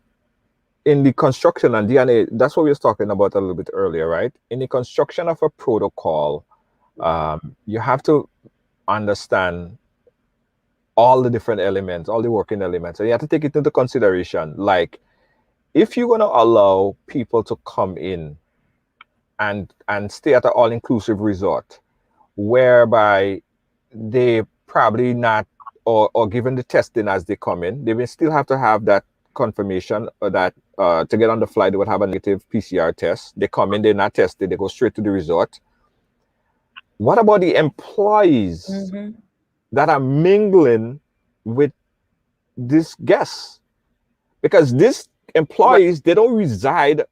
Speaker 5: in the construction and DNA, that's what we were talking about a little bit earlier, right? In the construction of a protocol, you have to understand all the different elements, all the working elements, and you have to take it into consideration. Like, if you're going to allow people to come in and stay at an all-inclusive resort, whereby they probably not or given the testing as they come in, they will still have to have that confirmation or that to get on the flight, they would have a negative PCR test. They come in, they're not tested, they go straight to the resort. What about the employees that are mingling with these guests? Because these employees, they don't reside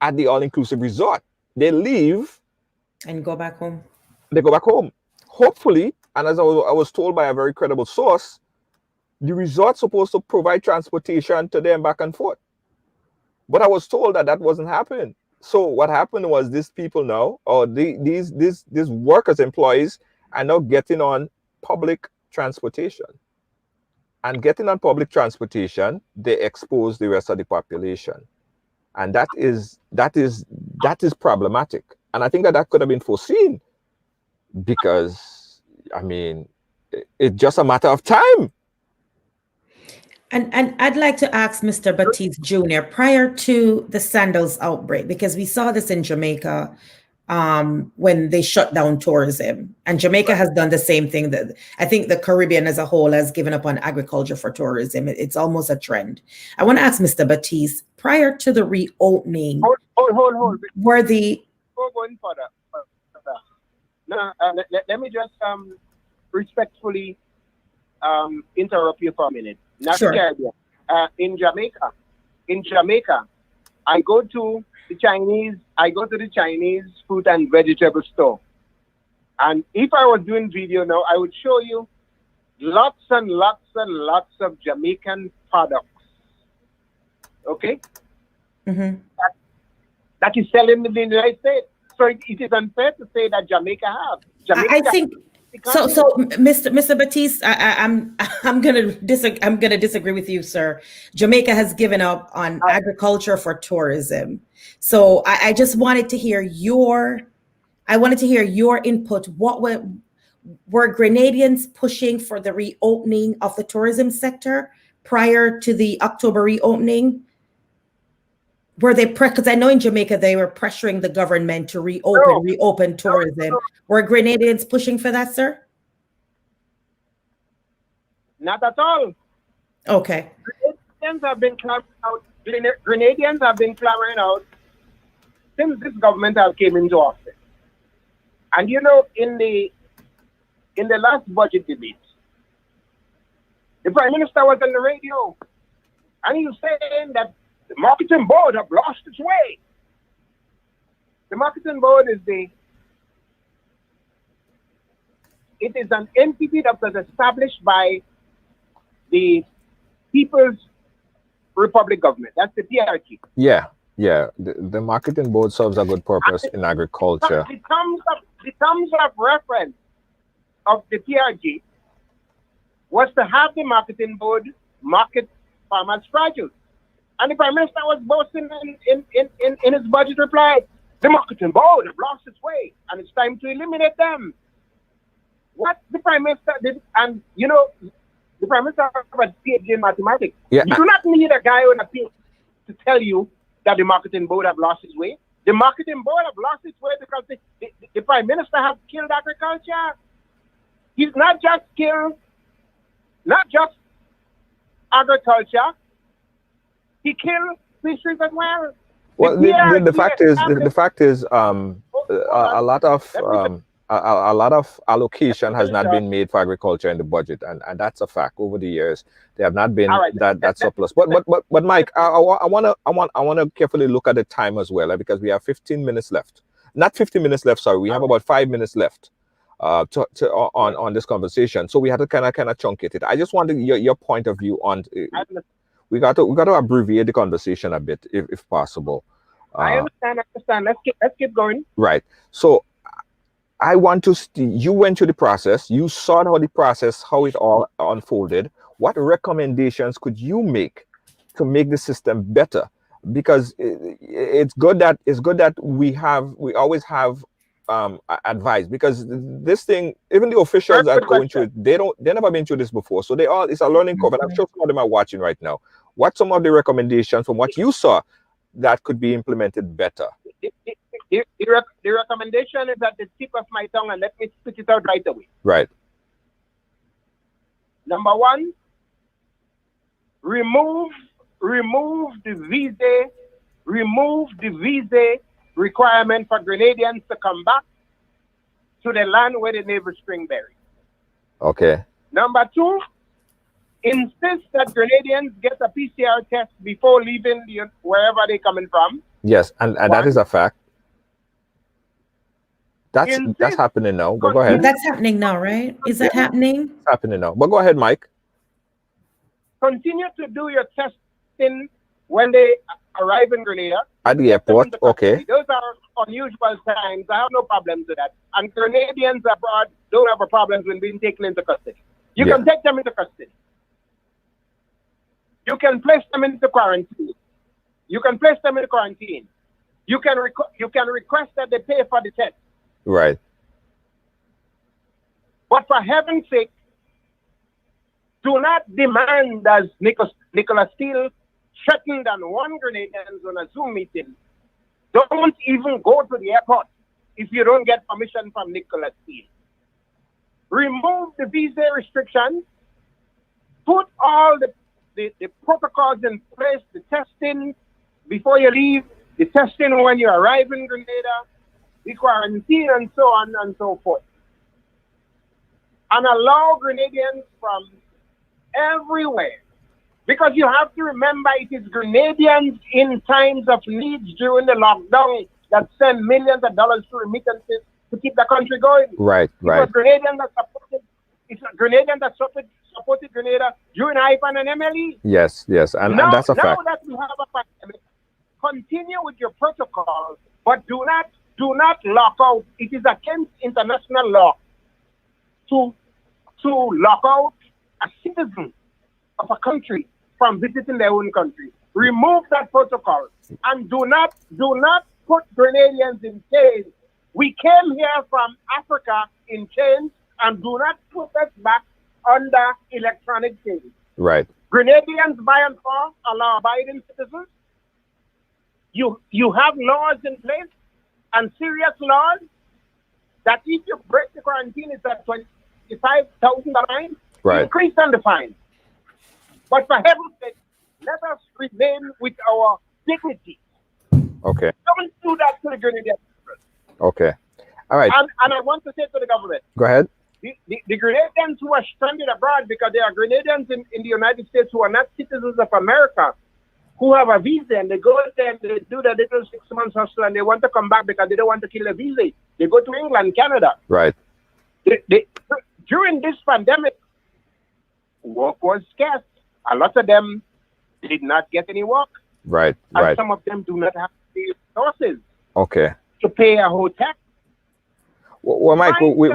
Speaker 5: at the all-inclusive resort. They leave
Speaker 4: and go back home.
Speaker 5: They go back home. Hopefully, and as I was told by a very credible source, the resort's supposed to provide transportation to them back and forth. But I was told that wasn't happening. So what happened was these people now, or these workers, employees, are now getting on public transportation. And getting on public transportation, they expose the rest of the population. And that is problematic. And I think that could have been foreseen, because, I mean, it's just a matter of time.
Speaker 4: And I'd like to ask Mr. Batiste Jr., prior to the sandals outbreak, because we saw this in Jamaica when they shut down tourism, and Jamaica has done the same thing. That I think the Caribbean as a whole has given up on agriculture for tourism. It's almost a trend. I want to ask Mr. Batiste, prior to the reopening,
Speaker 7: hold.
Speaker 4: Were the
Speaker 7: going further. No, let me just respectfully interrupt you for a minute. Not
Speaker 4: sure.
Speaker 7: In Jamaica, I go to the Chinese fruit and vegetable store. And if I was doing video now, I would show you lots and lots and lots of Jamaican products. Okay? That is selling in the United States. So it is unfair to say that Jamaica have.
Speaker 4: I think so. Mr. Batiste, I'm gonna disagree with you, sir. Jamaica has given up on agriculture for tourism. So I just wanted to hear your input. What were Grenadians pushing for the reopening of the tourism sector prior to the October reopening? Were they because I know in Jamaica they were pressuring the government to reopen tourism. No. Were Grenadians pushing for that, sir?
Speaker 7: Not at all.
Speaker 4: Okay.
Speaker 7: Grenadians have been clamoring out since this government has came into office. And you know, in the last budget debate, the Prime Minister was on the radio, and he was saying that the marketing board have lost its way. The marketing board is an entity that was established by the People's Republic government. That's the PRG.
Speaker 5: Yeah. The marketing board serves a good purpose in agriculture.
Speaker 7: The terms of reference of the PRG was to have the marketing board market farmers' produce. And the Prime Minister was boasting in his budget reply, the marketing board have lost its way, and it's time to eliminate them. What the Prime Minister did, and you know, the Prime Minister has a PhD in mathematics. Yeah. You do not need a guy on a PhD to tell you that the marketing board have lost its way. The marketing board have lost its way because the Prime Minister has killed agriculture. He's not just killed, not just agriculture, he killed fisheries as well.
Speaker 5: Well, the fact is, a lot of allocation has not been made for agriculture in the budget, and that's a fact. Over the years, there have not been that surplus. But Mike, I want to carefully look at the time as well, because we have 15 minutes left. Not 15 minutes left. Sorry, we have about 5 minutes left on this conversation. So we have to kind of truncate it. I just wanted your point of view on. We got to abbreviate the conversation a bit, if possible.
Speaker 7: I understand. Let's keep going.
Speaker 5: Right. So I want to. You went through the process. You saw how it all unfolded. what recommendations could you make to make the system better? Because it's good that we always have advice, because this thing, even the officials that go into it, they never been through this before, so it's a learning curve, and I'm sure some of them are watching right now. What some of the recommendations from what you saw that could be implemented better?
Speaker 7: The recommendation is at the tip of my tongue, and let me spit it out right away.
Speaker 5: Right.
Speaker 7: Number one, remove the visa requirement for Grenadians to come back to the land where the navel string buried.
Speaker 5: Okay.
Speaker 7: Number two, insist that Grenadians get a PCR test before leaving wherever they're coming from.
Speaker 5: Yes, and that is a fact. That's happening now. But go ahead.
Speaker 4: That's happening now, right? Is that happening?
Speaker 5: It's happening now. But go ahead, Mike.
Speaker 7: Continue to do your testing when they arrive in Grenada.
Speaker 5: At the airport, okay.
Speaker 7: Those are unusual times. I have no problems with that. And Grenadians abroad don't have a problem with being taken into custody. You can take them into custody. You can place them into quarantine. You can place them in quarantine. You can request that they pay for the test.
Speaker 5: Right.
Speaker 7: But for heaven's sake, do not demand, as Nicholas Steele threatened on one Grenadians on a Zoom meeting. Don't even go to the airport if you don't get permission from Nicholas Steele. Remove the visa restrictions. Put all the protocols in place, the testing before you leave, the testing when you arrive in Grenada, the quarantine, and so on and so forth. And allow Grenadians from everywhere. Because you have to remember, it is Grenadians in times of needs during the lockdown that send millions of dollars to remittances to keep the country going.
Speaker 5: Right.
Speaker 7: Grenadians that supported Grenada during IPAN and MLE.
Speaker 5: Yes, and that's a fact.
Speaker 7: Now that we have a pandemic, continue with your protocol, but do not lock out. It is against international law to lock out a citizen of a country from visiting their own country. Remove that protocol and do not put Grenadians in chains. We came here from Africa in chains, and do not put us back under electronic chains.
Speaker 5: Right.
Speaker 7: Grenadians, by and far, are law-abiding citizens. You have laws in place, and serious laws, that if you break the quarantine, it's at $25,000 fine.
Speaker 5: Right.
Speaker 7: Increase on the fine. But for heaven's sake, let us remain with our dignity.
Speaker 5: Okay.
Speaker 7: Don't do that to the Grenadians.
Speaker 5: Okay. All right.
Speaker 7: And I want to say to the government.
Speaker 5: Go ahead.
Speaker 7: The Grenadians who are stranded abroad, because there are Grenadians in the United States who are not citizens of America, who have a visa, and they go there and they do the little 6 months hustle, and they want to come back because they don't want to kill the visa. They go to England, Canada.
Speaker 5: Right.
Speaker 7: During this pandemic, work was scarce. A lot of them did not get any work.
Speaker 5: Right.
Speaker 7: And some of them do not have the resources.
Speaker 5: Okay.
Speaker 7: To pay a hotel.
Speaker 5: Well, Mike, we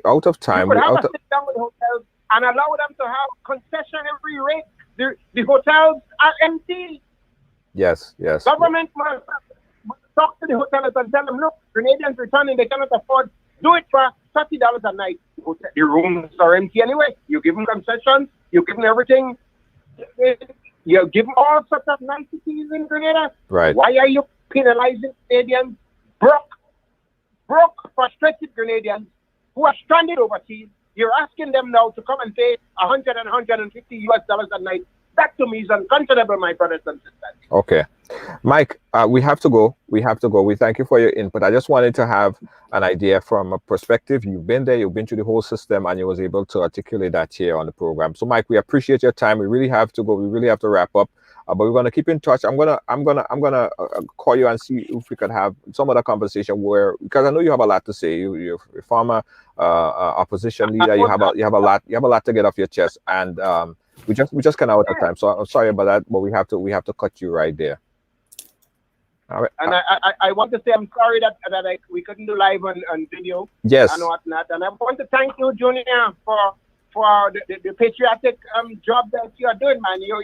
Speaker 5: out of time.
Speaker 7: You could have a sit down with hotels and allow them to have concessionary rate. The hotels are empty.
Speaker 5: Yes.
Speaker 7: Government must talk to the hotels and tell them, look, Grenadians returning, they cannot afford. Do it for $30 a night. The rooms are empty anyway. You give them concessions. You give them everything. You give them all sorts of niceties in Grenada.
Speaker 5: Right.
Speaker 7: Why are you penalizing Canadians? Broke, frustrated Grenadians who are stranded overseas. You're asking them now to come and pay $100 and $150 a night. That to me is unconscionable, my brothers and sisters.
Speaker 5: Okay. Mike, we have to go. We thank you for your input. I just wanted to have an idea from a perspective. You've been there, you've been through the whole system, and you was able to articulate that here on the program. So, Mike, we appreciate your time. We really have to go. We really have to wrap up. But we're gonna keep in touch. I'm gonna call you and see if we could have some other conversation where, because I know you have a lot to say. You're a former opposition leader. You have a lot to get off your chest, and we just kind of out of time. So I'm sorry about that, but we have to cut you right there. All right.
Speaker 7: And I want to say I'm sorry that we couldn't do live on video.
Speaker 5: Yes.
Speaker 7: And whatnot. And I want to thank you, Junior, for for the patriotic job that you are doing, man. You're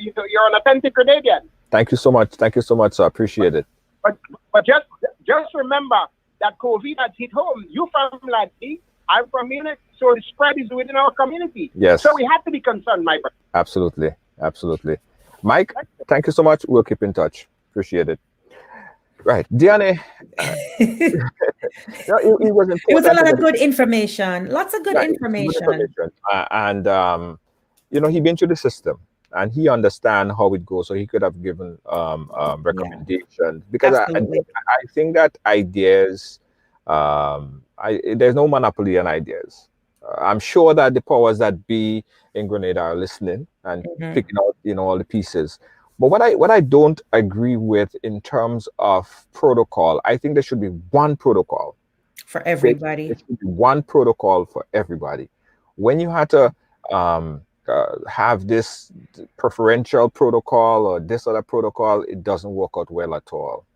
Speaker 7: an authentic Grenadian.
Speaker 5: Thank you so much. Thank you so much, sir. I appreciate it.
Speaker 7: But just remember that COVID has hit home. You from Laddy, I'm from Munich, so the spread is within our community.
Speaker 5: Yes.
Speaker 7: So we have to be concerned, my brother.
Speaker 5: Absolutely. Absolutely. Mike, thank you so much. We'll keep in touch. Appreciate it. Right. Diane. It
Speaker 4: was a lot of good information. Lots of good information.
Speaker 5: And, you know, he been through the system and he understand how it goes. So he could have given recommendations. Because I think that ideas, there's no monopoly on ideas. I'm sure that the powers that be in Grenada are listening and picking out, you know, all the pieces. But what I don't agree with in terms of protocol, I think there should be one protocol
Speaker 4: for everybody.
Speaker 5: There should be one protocol for everybody. When you had to have this preferential protocol or this other protocol, it doesn't work out well at all.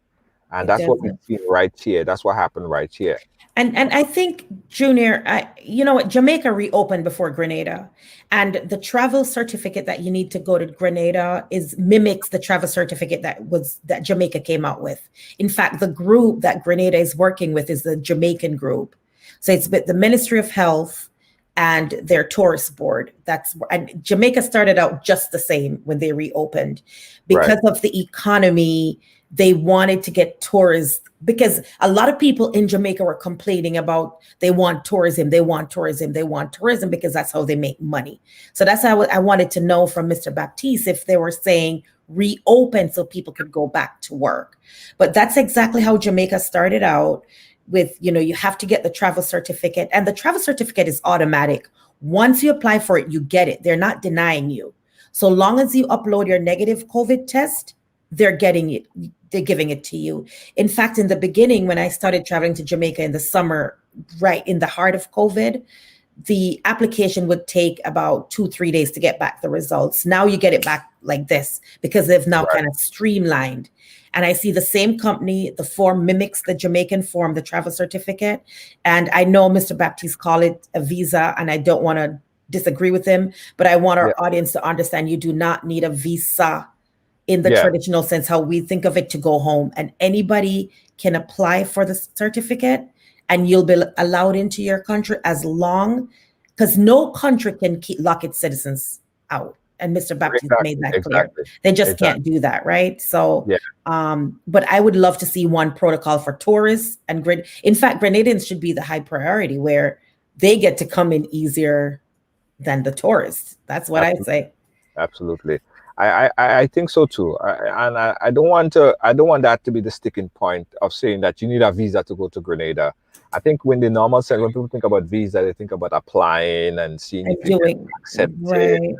Speaker 5: And that's what we've seen right here. That's what happened right here.
Speaker 4: And I think, Junior, you know what, Jamaica reopened before Grenada, and the travel certificate that you need to go to Grenada mimics the travel certificate that Jamaica came out with. In fact, the group that Grenada is working with is the Jamaican group. So it's with the Ministry of Health and their tourist board. And Jamaica started out just the same when they reopened because of the economy. They wanted to get tourists because a lot of people in Jamaica were complaining about they want tourism because that's how they make money. So that's how I wanted to know from Mr. Baptiste if they were saying reopen so people could go back to work. But that's exactly how Jamaica started out with, you know, you have to get the travel certificate, and the travel certificate is automatic. Once you apply for it, you get it. They're not denying you. So long as you upload your negative COVID test, they're getting it. They're giving it to you. In fact, in the beginning, when I started traveling to Jamaica in the summer, right in the heart of COVID, the application would take about 2-3 days to get back the results. Now you get it back like this because they've now kind of streamlined. And I see the same company, the form mimics the Jamaican form, the travel certificate. And I know Mr. Baptiste called it a visa, and I don't want to disagree with him, but I want our audience to understand you do not need a visa in the traditional sense, how we think of it, to go home. And anybody can apply for the certificate and you'll be allowed into your country as long, because no country can lock its citizens out. And Mr. Baptiste made that clear. They just can't do that, right? So, but I would love to see one protocol for tourists. And in fact, Grenadians should be the high priority where they get to come in easier than the tourists. That's what I say.
Speaker 5: Absolutely. I think so too, and I don't want that to be the sticking point of saying that you need a visa to go to Grenada. I think when when people think about visa, they think about applying and seeing if you get accepted.
Speaker 4: Right.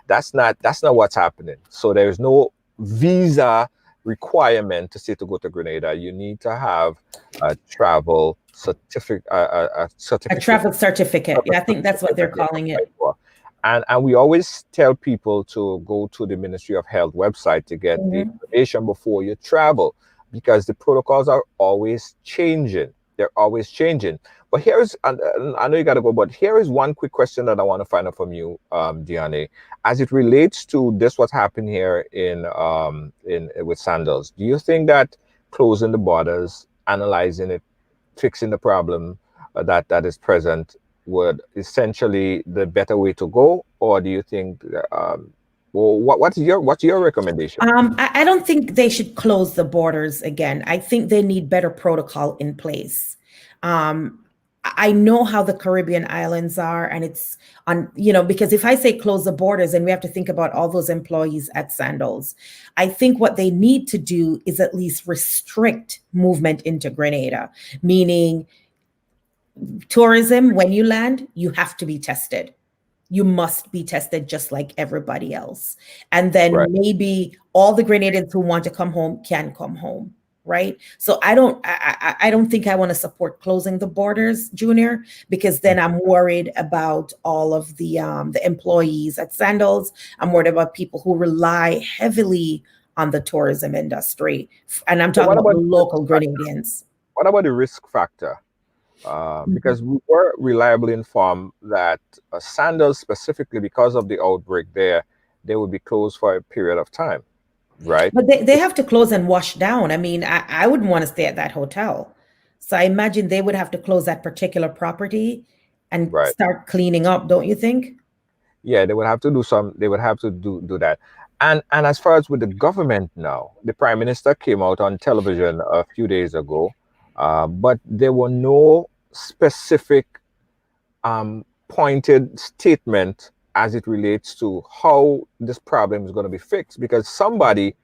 Speaker 5: That's not what's happening. So there's no visa requirement to say to go to Grenada. You need to have a travel certificate. A
Speaker 4: travel certificate. Yeah, I think that's what they're calling it.
Speaker 5: And we always tell people to go to the Ministry of Health website to get the information before you travel, because the protocols are always changing. They're always changing. But I know you got to go, but here is one quick question that I want to find out from you, Diane, as it relates to this, what's happened here with Sandals. Do you think that closing the borders, analyzing it, fixing the problem that is present would essentially the better way to go, or do you think what's your recommendation?
Speaker 4: I don't think they should close the borders again. I think they need better protocol in place. I know how the Caribbean islands are, and it's on, because if I say close the borders, and we have to think about all those employees at Sandals, I think what they need to do is at least restrict movement into Grenada, meaning tourism, when you land, you have to be tested. You must be tested just like everybody else. And then maybe all the Grenadians who want to come home can come home, right? So I don't think I want to support closing the borders, Junior, because then I'm worried about all of the employees at Sandals. I'm worried about people who rely heavily on the tourism industry. And I'm talking about local Grenadians.
Speaker 5: What about the risk factor? because we were reliably informed that Sandals, specifically because of the outbreak there, they would be closed for a period of time, right?
Speaker 4: But they have to close and wash down. I mean, I wouldn't want to stay at that hotel. So I imagine they would have to close that particular property and
Speaker 5: Right.
Speaker 4: start cleaning up, don't you think?
Speaker 5: Yeah, they would have to do some. They would have to do that. And as far as with the government now, the prime minister came out on television a few days ago, but there were no specific pointed statement as it relates to how this problem is going to be fixed, because somebody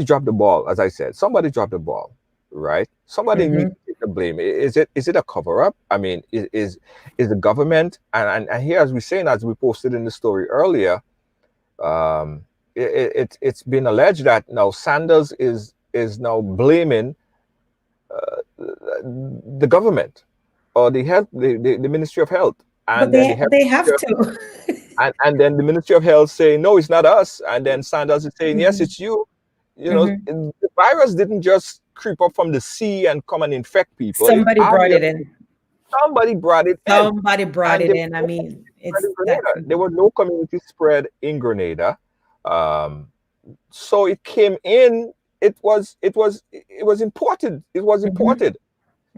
Speaker 5: dropped the ball. As I said, somebody dropped the ball, right? Somebody needs to take the blame. Is it a cover up? I mean, is the government, and here, as we're saying, as we posted in the story earlier, it's been alleged that now Sanders is now blaming the government or the health, the Ministry of Health, and
Speaker 4: But
Speaker 5: then the health
Speaker 4: they have to.
Speaker 5: and then the Ministry of Health saying no, it's not us, and then Sanders is saying yes, it's you. You know, the virus didn't just creep up from the sea and come and infect people.
Speaker 4: Somebody brought it in.
Speaker 5: Somebody brought it in.
Speaker 4: Somebody brought it in. I mean, it's that.
Speaker 5: There was no community spread in Grenada, so it came in. It was imported. It was imported.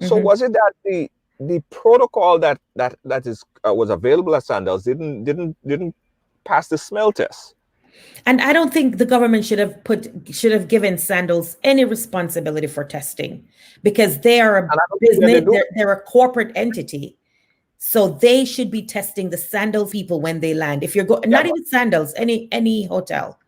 Speaker 5: So was it that the protocol that is was available at Sandals didn't pass the smell test?
Speaker 4: And I don't think the government should have given Sandals any responsibility for testing, because they are a business, they're a corporate entity. So they should be testing the Sandals people when they land. If you're not even Sandals, any hotel.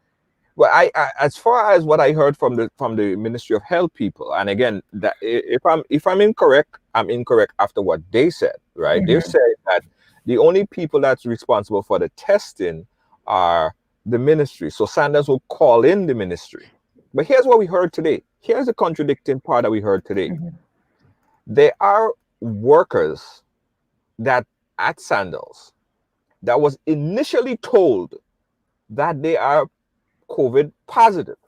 Speaker 5: Well, I as far as what I heard from the Ministry of Health people, and again, that if I'm incorrect, I'm incorrect after what they said, right? They said that the only people that's responsible for the testing are the ministry. So Sanders will call in the ministry. But here's what we heard today. Here's the contradicting part that we heard today. There are workers that at Sandals that was initially told that they are COVID positive.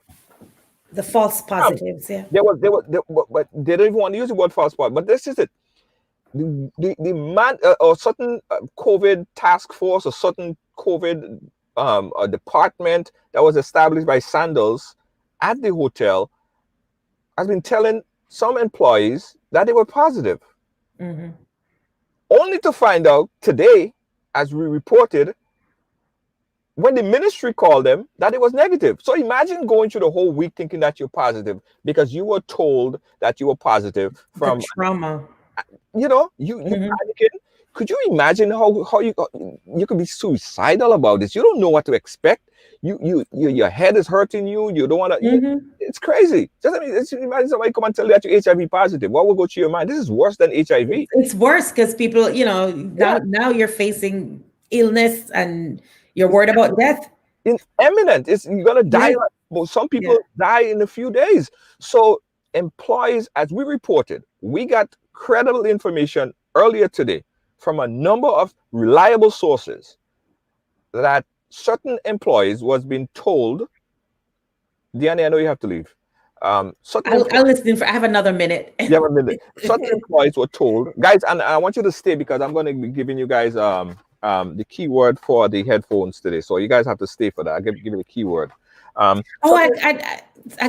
Speaker 4: The false positives, yeah.
Speaker 5: But they don't even want to use the word false positive. But this is it. The man or certain COVID task force or certain COVID a department that was established by Sandals at the hotel has been telling some employees that they were positive. Only to find out today, as we reported, when the ministry called them, that it was negative. So imagine going through the whole week thinking that you're positive because you were told that you were positive from
Speaker 4: the trauma.
Speaker 5: You know, you panicking. Could you imagine how you could be suicidal about this? You don't know what to expect. Your head is hurting you. You don't want to. It's crazy. Just imagine somebody come and tell you that you're HIV positive. What will go through your mind? This is worse than HIV.
Speaker 4: It's worse because people, now you're facing illness and you're worried about death.
Speaker 5: It's imminent. You're gonna die. Some people die in a few days. So employees, as we reported, we got credible information earlier today from a number of reliable sources that certain employees was being told. Deanna, I know you have to leave.
Speaker 4: I'll listen I have another minute.
Speaker 5: You have a minute. Certain employees were told, guys, and I want you to stay because I'm going to be giving you guys the keyword for the headphones today. So you guys have to stay for that. I'll give you the keyword.
Speaker 4: I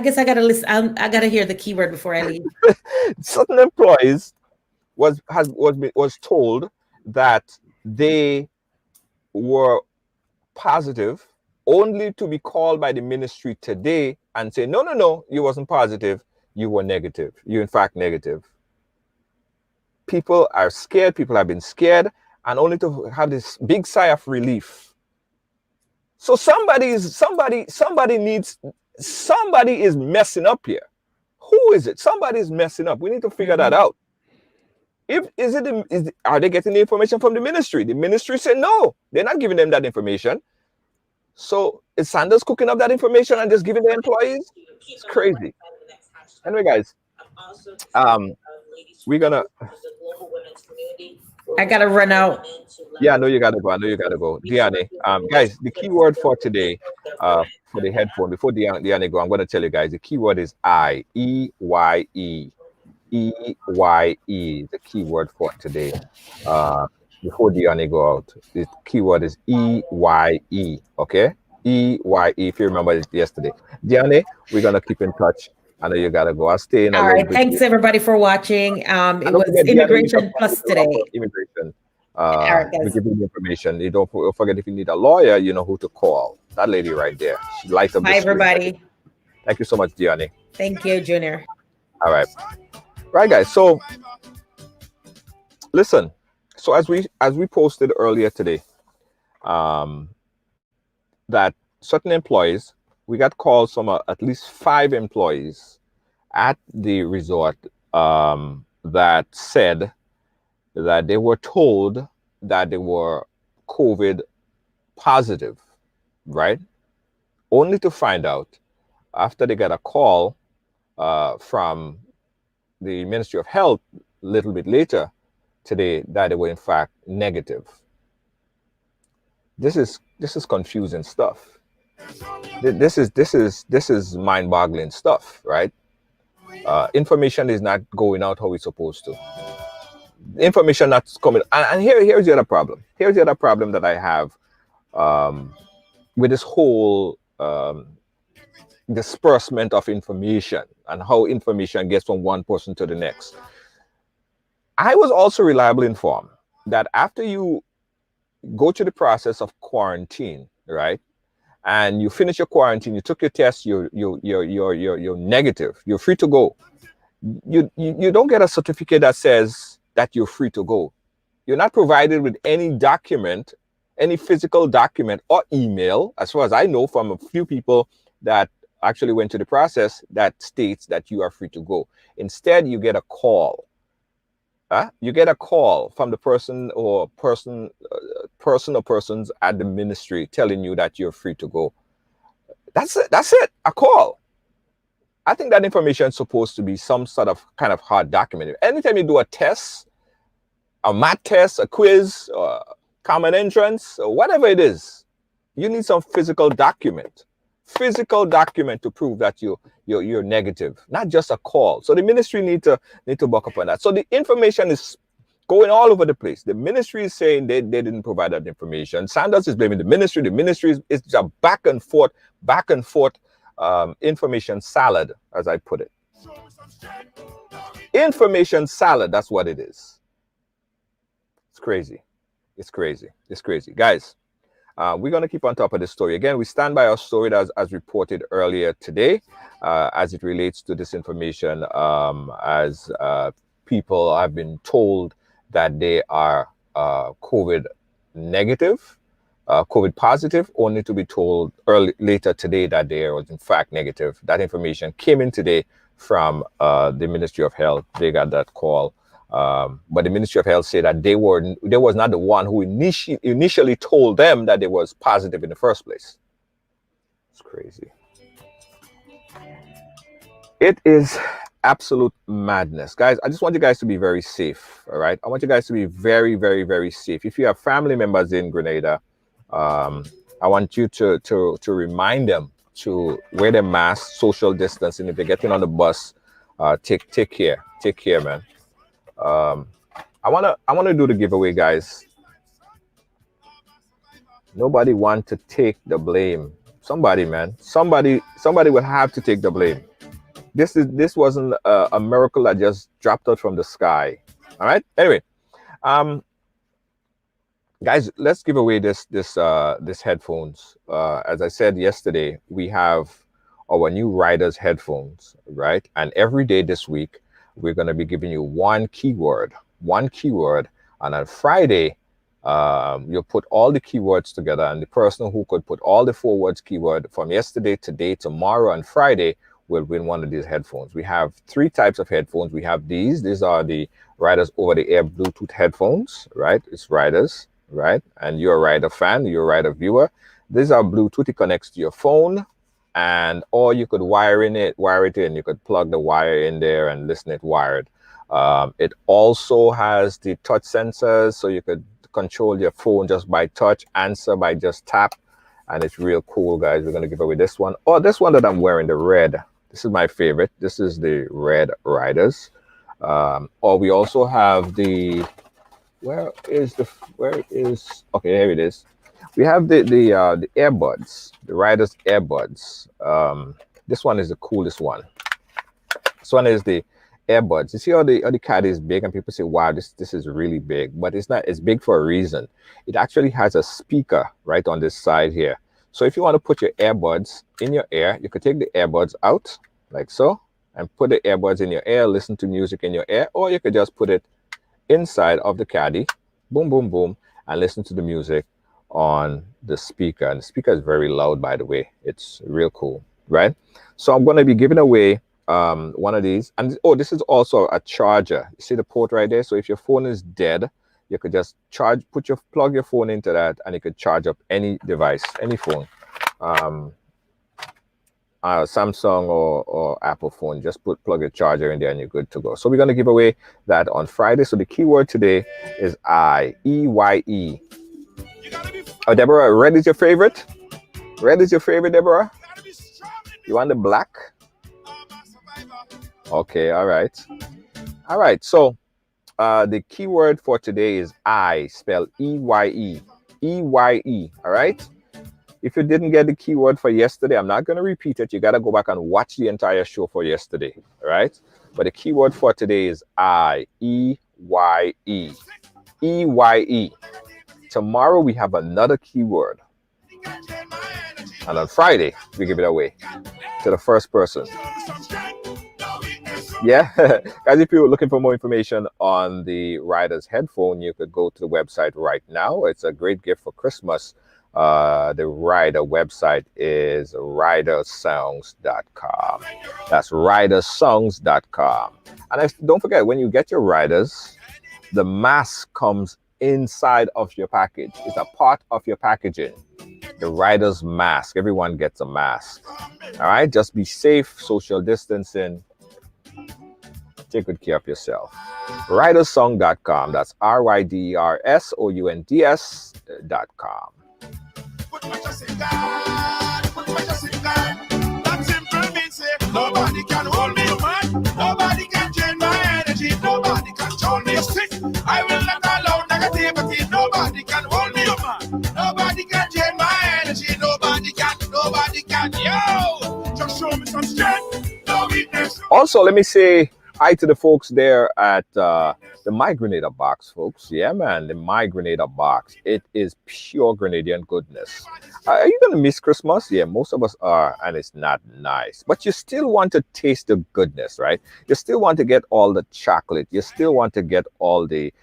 Speaker 4: guess I gotta listen. I gotta hear the keyword before I leave.
Speaker 5: Certain employees was told that they were positive, only to be called by the ministry today and say, no, you wasn't positive, you were negative. You're in fact negative. People are scared. People have been scared, and only to have this big sigh of relief. So somebody is messing up here. Who is it? Somebody is messing up. We need to figure that out. Are they getting the information from the ministry? The ministry said no, they're not giving them that information. So is Sanders cooking up that information and just giving the employees? It's crazy. Anyway, guys, we're gonna.
Speaker 4: I gotta run out.
Speaker 5: Yeah, I know you gotta go. Deanne, guys, the keyword for today, for the headphone, before Deanne go, I'm gonna tell you guys the keyword is IEYE. EYE, the keyword for today. Before Diane go out, the keyword is EYE. Okay, EYE. If you remember it yesterday, Diane, we're gonna keep in touch. I know you gotta go. I'll stay in a
Speaker 4: All
Speaker 5: little
Speaker 4: right.
Speaker 5: bit.
Speaker 4: Thanks everybody for watching. It
Speaker 5: Don't
Speaker 4: was
Speaker 5: forget, Diane, you need to
Speaker 4: Immigration
Speaker 5: follow
Speaker 4: Plus
Speaker 5: the law
Speaker 4: today.
Speaker 5: for immigration.
Speaker 4: All right,
Speaker 5: We
Speaker 4: guys.
Speaker 5: give you the information. You don't forget, if you need a lawyer, you know who to call. That lady right there. She lights up
Speaker 4: Bye,
Speaker 5: the screen.
Speaker 4: everybody.
Speaker 5: Thank you so much, Diane.
Speaker 4: Thank you, Junior.
Speaker 5: All right. Right, guys. So listen. So as we posted earlier today, that certain employees, we got calls from at least 5 employees at the resort that said that they were told that they were COVID positive, right? Only to find out after they got a call from the Ministry of Health a little bit later today that they were in fact negative. This is confusing stuff. This is mind-boggling stuff, right? Information is not going out how it's supposed to. Information that's coming, and here's the other problem. Here's the other problem that I have with this whole disbursement of information and how information gets from one person to the next. I was also reliably informed that after you go through the process of quarantine, right, and you finish your quarantine, you took your test, you're negative, you're free to go. You don't get a certificate that says that you're free to go. You're not provided with any document, any physical document or email, as far as I know from a few people that actually went to the process, that states that you are free to go. Instead, you get a call. You get a call from the person or persons at the ministry telling you that you're free to go. That's it. A call. I think that information is supposed to be some sort of kind of hard document. Anytime you do a test, a math test, a quiz, or common entrance, or whatever it is, you need some physical document to prove that you're negative, not just a call. So the ministry need to buck up on that. So the information is going all over the place. The ministry is saying they didn't provide that information. Sanders is blaming the ministry. The ministry is a back and forth information salad, as I put it. Information salad, that's what it is. It's crazy. It's crazy. It's crazy. Guys, we're going to keep on top of this story. Again, we stand by our story as reported earlier today, as it relates to this information, as people have been told that they are COVID negative, COVID positive, only to be told later today that they was in fact negative. That information came in today from the Ministry of Health. They got that call. But the Ministry of Health said that they was not the one who initially told them that they was positive in the first place. It's crazy. It is absolute madness. Guys, I just want you guys to be very safe, all right? I want you guys to be very, very, very safe. If you have family members in Grenada, I want you to remind them to wear their mask, social distancing. If they're getting on the bus, take care. Take care, man. I wanna do the giveaway, guys. Nobody want to take the blame. Somebody, man. Somebody will have to take the blame. This wasn't a miracle that just dropped out from the sky. All right. Anyway, guys, let's give away this headphones. As I said yesterday, we have our new Riders headphones, right? And every day this week, we're going to be giving you one keyword, and on Friday, you'll put all the keywords together, and the person who could put all the 4 words keyword from yesterday, today, tomorrow, and Friday will win one of these headphones. We have 3 types of headphones. We have these are the Riders over-the-air Bluetooth headphones, right? It's Riders, right? And you're a Rider fan, you're a Rider viewer. These are Bluetooth. It connects to your phone, or you could wire it in. You could plug the wire in there and listen it wired. It also has the touch sensors, so you could control your phone just by touch, answer by just tap, and it's real cool, guys. We're going to give away this one. Oh, this one that I'm wearing, the red. This is my favorite. This is the red Riders. Or we also have the, okay, here it is. We have the earbuds, the Rider's earbuds. This one is the coolest one. This one is the earbuds. You see how the caddy is big, and people say, wow, this is really big, but it's not. It's big for a reason. It actually has a speaker right on this side here. So if you want to put your earbuds in your ear, you could take the earbuds out like so and put the earbuds in your ear, listen to music in your ear, or you could just put it inside of the caddy, boom, boom, boom, and listen to the music on the speaker. And the speaker is very loud, by the way. It's real cool, right? So I'm going to be giving away one of these. And oh, this is also a charger. You see the port right there? So if your phone is dead, you could just plug your phone into that, and you could charge up any device, any phone. Samsung or Apple phone, just plug your charger in there and you're good to go. So we're going to give away that on Friday. So the keyword today is EYE. Oh, Deborah, red is your favorite? Red is your favorite, Deborah? You want the black? Okay, all right. All right, so the keyword for today is I, spelled EYE. EYE, all right? If you didn't get the keyword for yesterday, I'm not going to repeat it. You got to go back and watch the entire show for yesterday, all right? But the keyword for today is I, EYE. EYE. Tomorrow we have another keyword. And on Friday, we give it away to the first person. Yeah, guys, if you're looking for more information on the Rider's headphone, you could go to the website right now. It's a great gift for Christmas. The Rider website is ridersongs.com. That's ridersongs.com. And don't forget, when you get your Riders, the mask comes inside of your package. It's a part of your packaging. The Rider's mask. Everyone gets a mask. All right, just be safe, social distancing. Take good care of yourself. Ridersong.com. That's RYDERSOUNDS.com.
Speaker 1: Put my trust in God. Put my trust in God. That simple means say nobody can hold me, man. Nobody can drain my energy. Nobody can control me. Sick. I will not allow negativity. Nobody can hold me, man. Nobody can drain my energy. Nobody can. Yo, just show me some strength. No weakness.
Speaker 5: Also, let me say hi to the folks there at the My Grenada box, folks. Yeah, man, the My Grenada box. It is pure Grenadian goodness. Are you going to miss Christmas? Yeah, most of us are, and it's not nice. But you still want to taste the goodness, right? You still want to get all the chocolate. You still want to get all the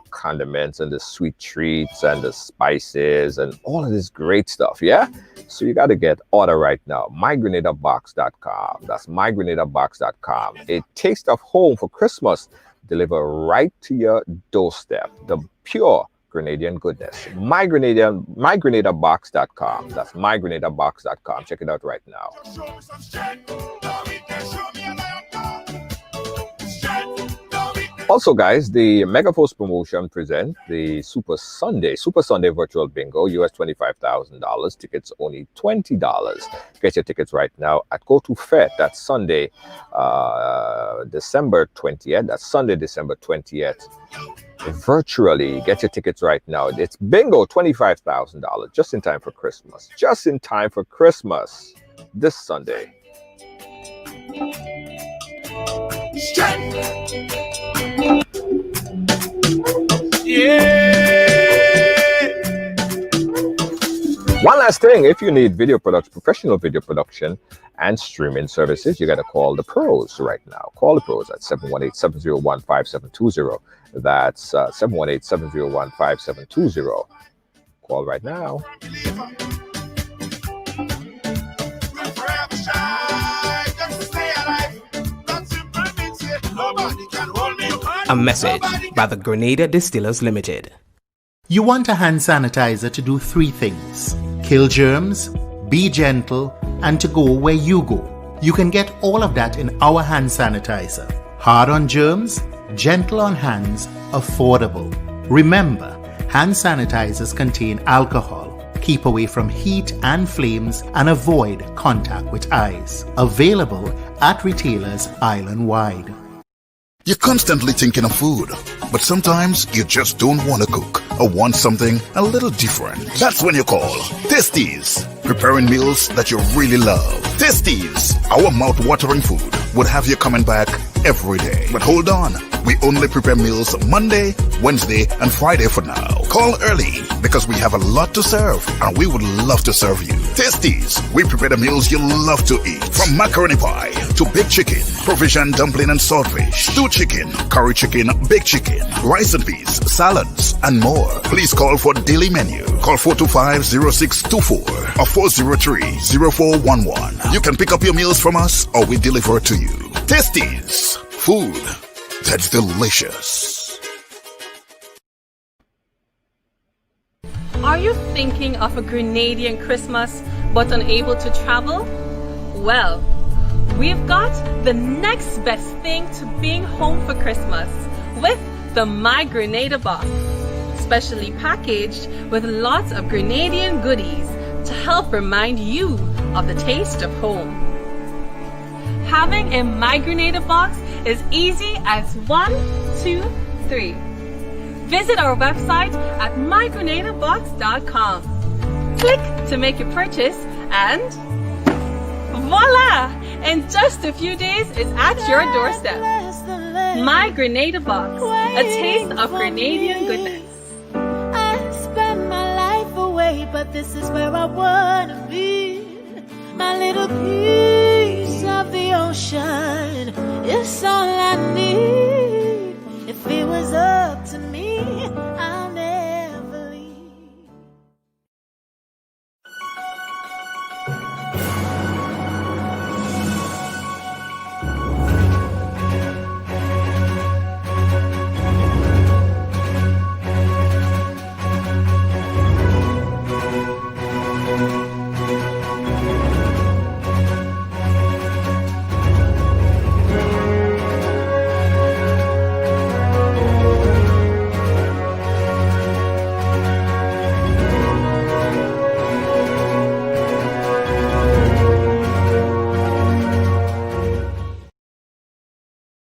Speaker 5: condiments and the sweet treats and the spices and all of this great stuff, yeah? So you got to order right now. MyGrenadaBox.com. That's MyGrenadaBox.com. A taste of home for Christmas. Deliver right to your doorstep. The pure Grenadian goodness. MyGrenadaBox.com. That's MyGrenadaBox.com. Check it out right now. Also, guys, the Megaforce promotion present the Super Sunday virtual bingo. US $25,000. Tickets only $20. Get your tickets right now at Go to Fed. That's Sunday, December 20th. That's Sunday, December 20th. Virtually, get your tickets right now. It's bingo, $25,000. Just in time for Christmas. Just in time for Christmas. This Sunday. One last thing, if you need video production, professional video production and streaming services, you got to call the pros right now. Call the pros at 718-701-5720. That's 718-701-5720. Call right now.
Speaker 8: A message by the Grenada Distillers Limited.
Speaker 9: You want a hand sanitizer to do 3 things: kill germs, be gentle, and to go where you go. You can get all of that in our hand sanitizer. Hard on germs, gentle on hands, affordable. Remember, hand sanitizers contain alcohol. Keep away from heat and flames and avoid contact with eyes. Available at retailers island-wide.
Speaker 10: You're constantly thinking of food, but sometimes you just don't want to cook or want something a little different. That's when you call Tasties, preparing meals that you really love. Tasties, our mouth-watering food, would have you coming back every day. But hold on, we only prepare meals Monday, Wednesday, and Friday for now. Call early because we have a lot to serve and we would love to serve you. Tasties, we prepare the meals you love to eat. From macaroni pie to baked chicken, provision dumpling and saltfish, stewed chicken, curry chicken, baked chicken, rice and peas, salads, and more. Please call for daily menu. Call 425-0624 or 403-0411. You can pick up your meals from us or we deliver to you. Tasties, food that's delicious.
Speaker 2: Are you thinking of a Grenadian Christmas but unable to travel? Well, we've got the next best thing to being home for Christmas with the My Grenada box, specially packaged with lots of Grenadian goodies to help remind you of the taste of home. Having a My Grenada box is easy as 1, 2, 3. Visit our website at mygrenadabox.com. Click to make your purchase and voila! In just a few days, it's at your doorstep. My Grenada Box, a taste of Grenadian goodness.
Speaker 3: I spend my life away, but this is where I wanna be. My little piece of the ocean is all I need.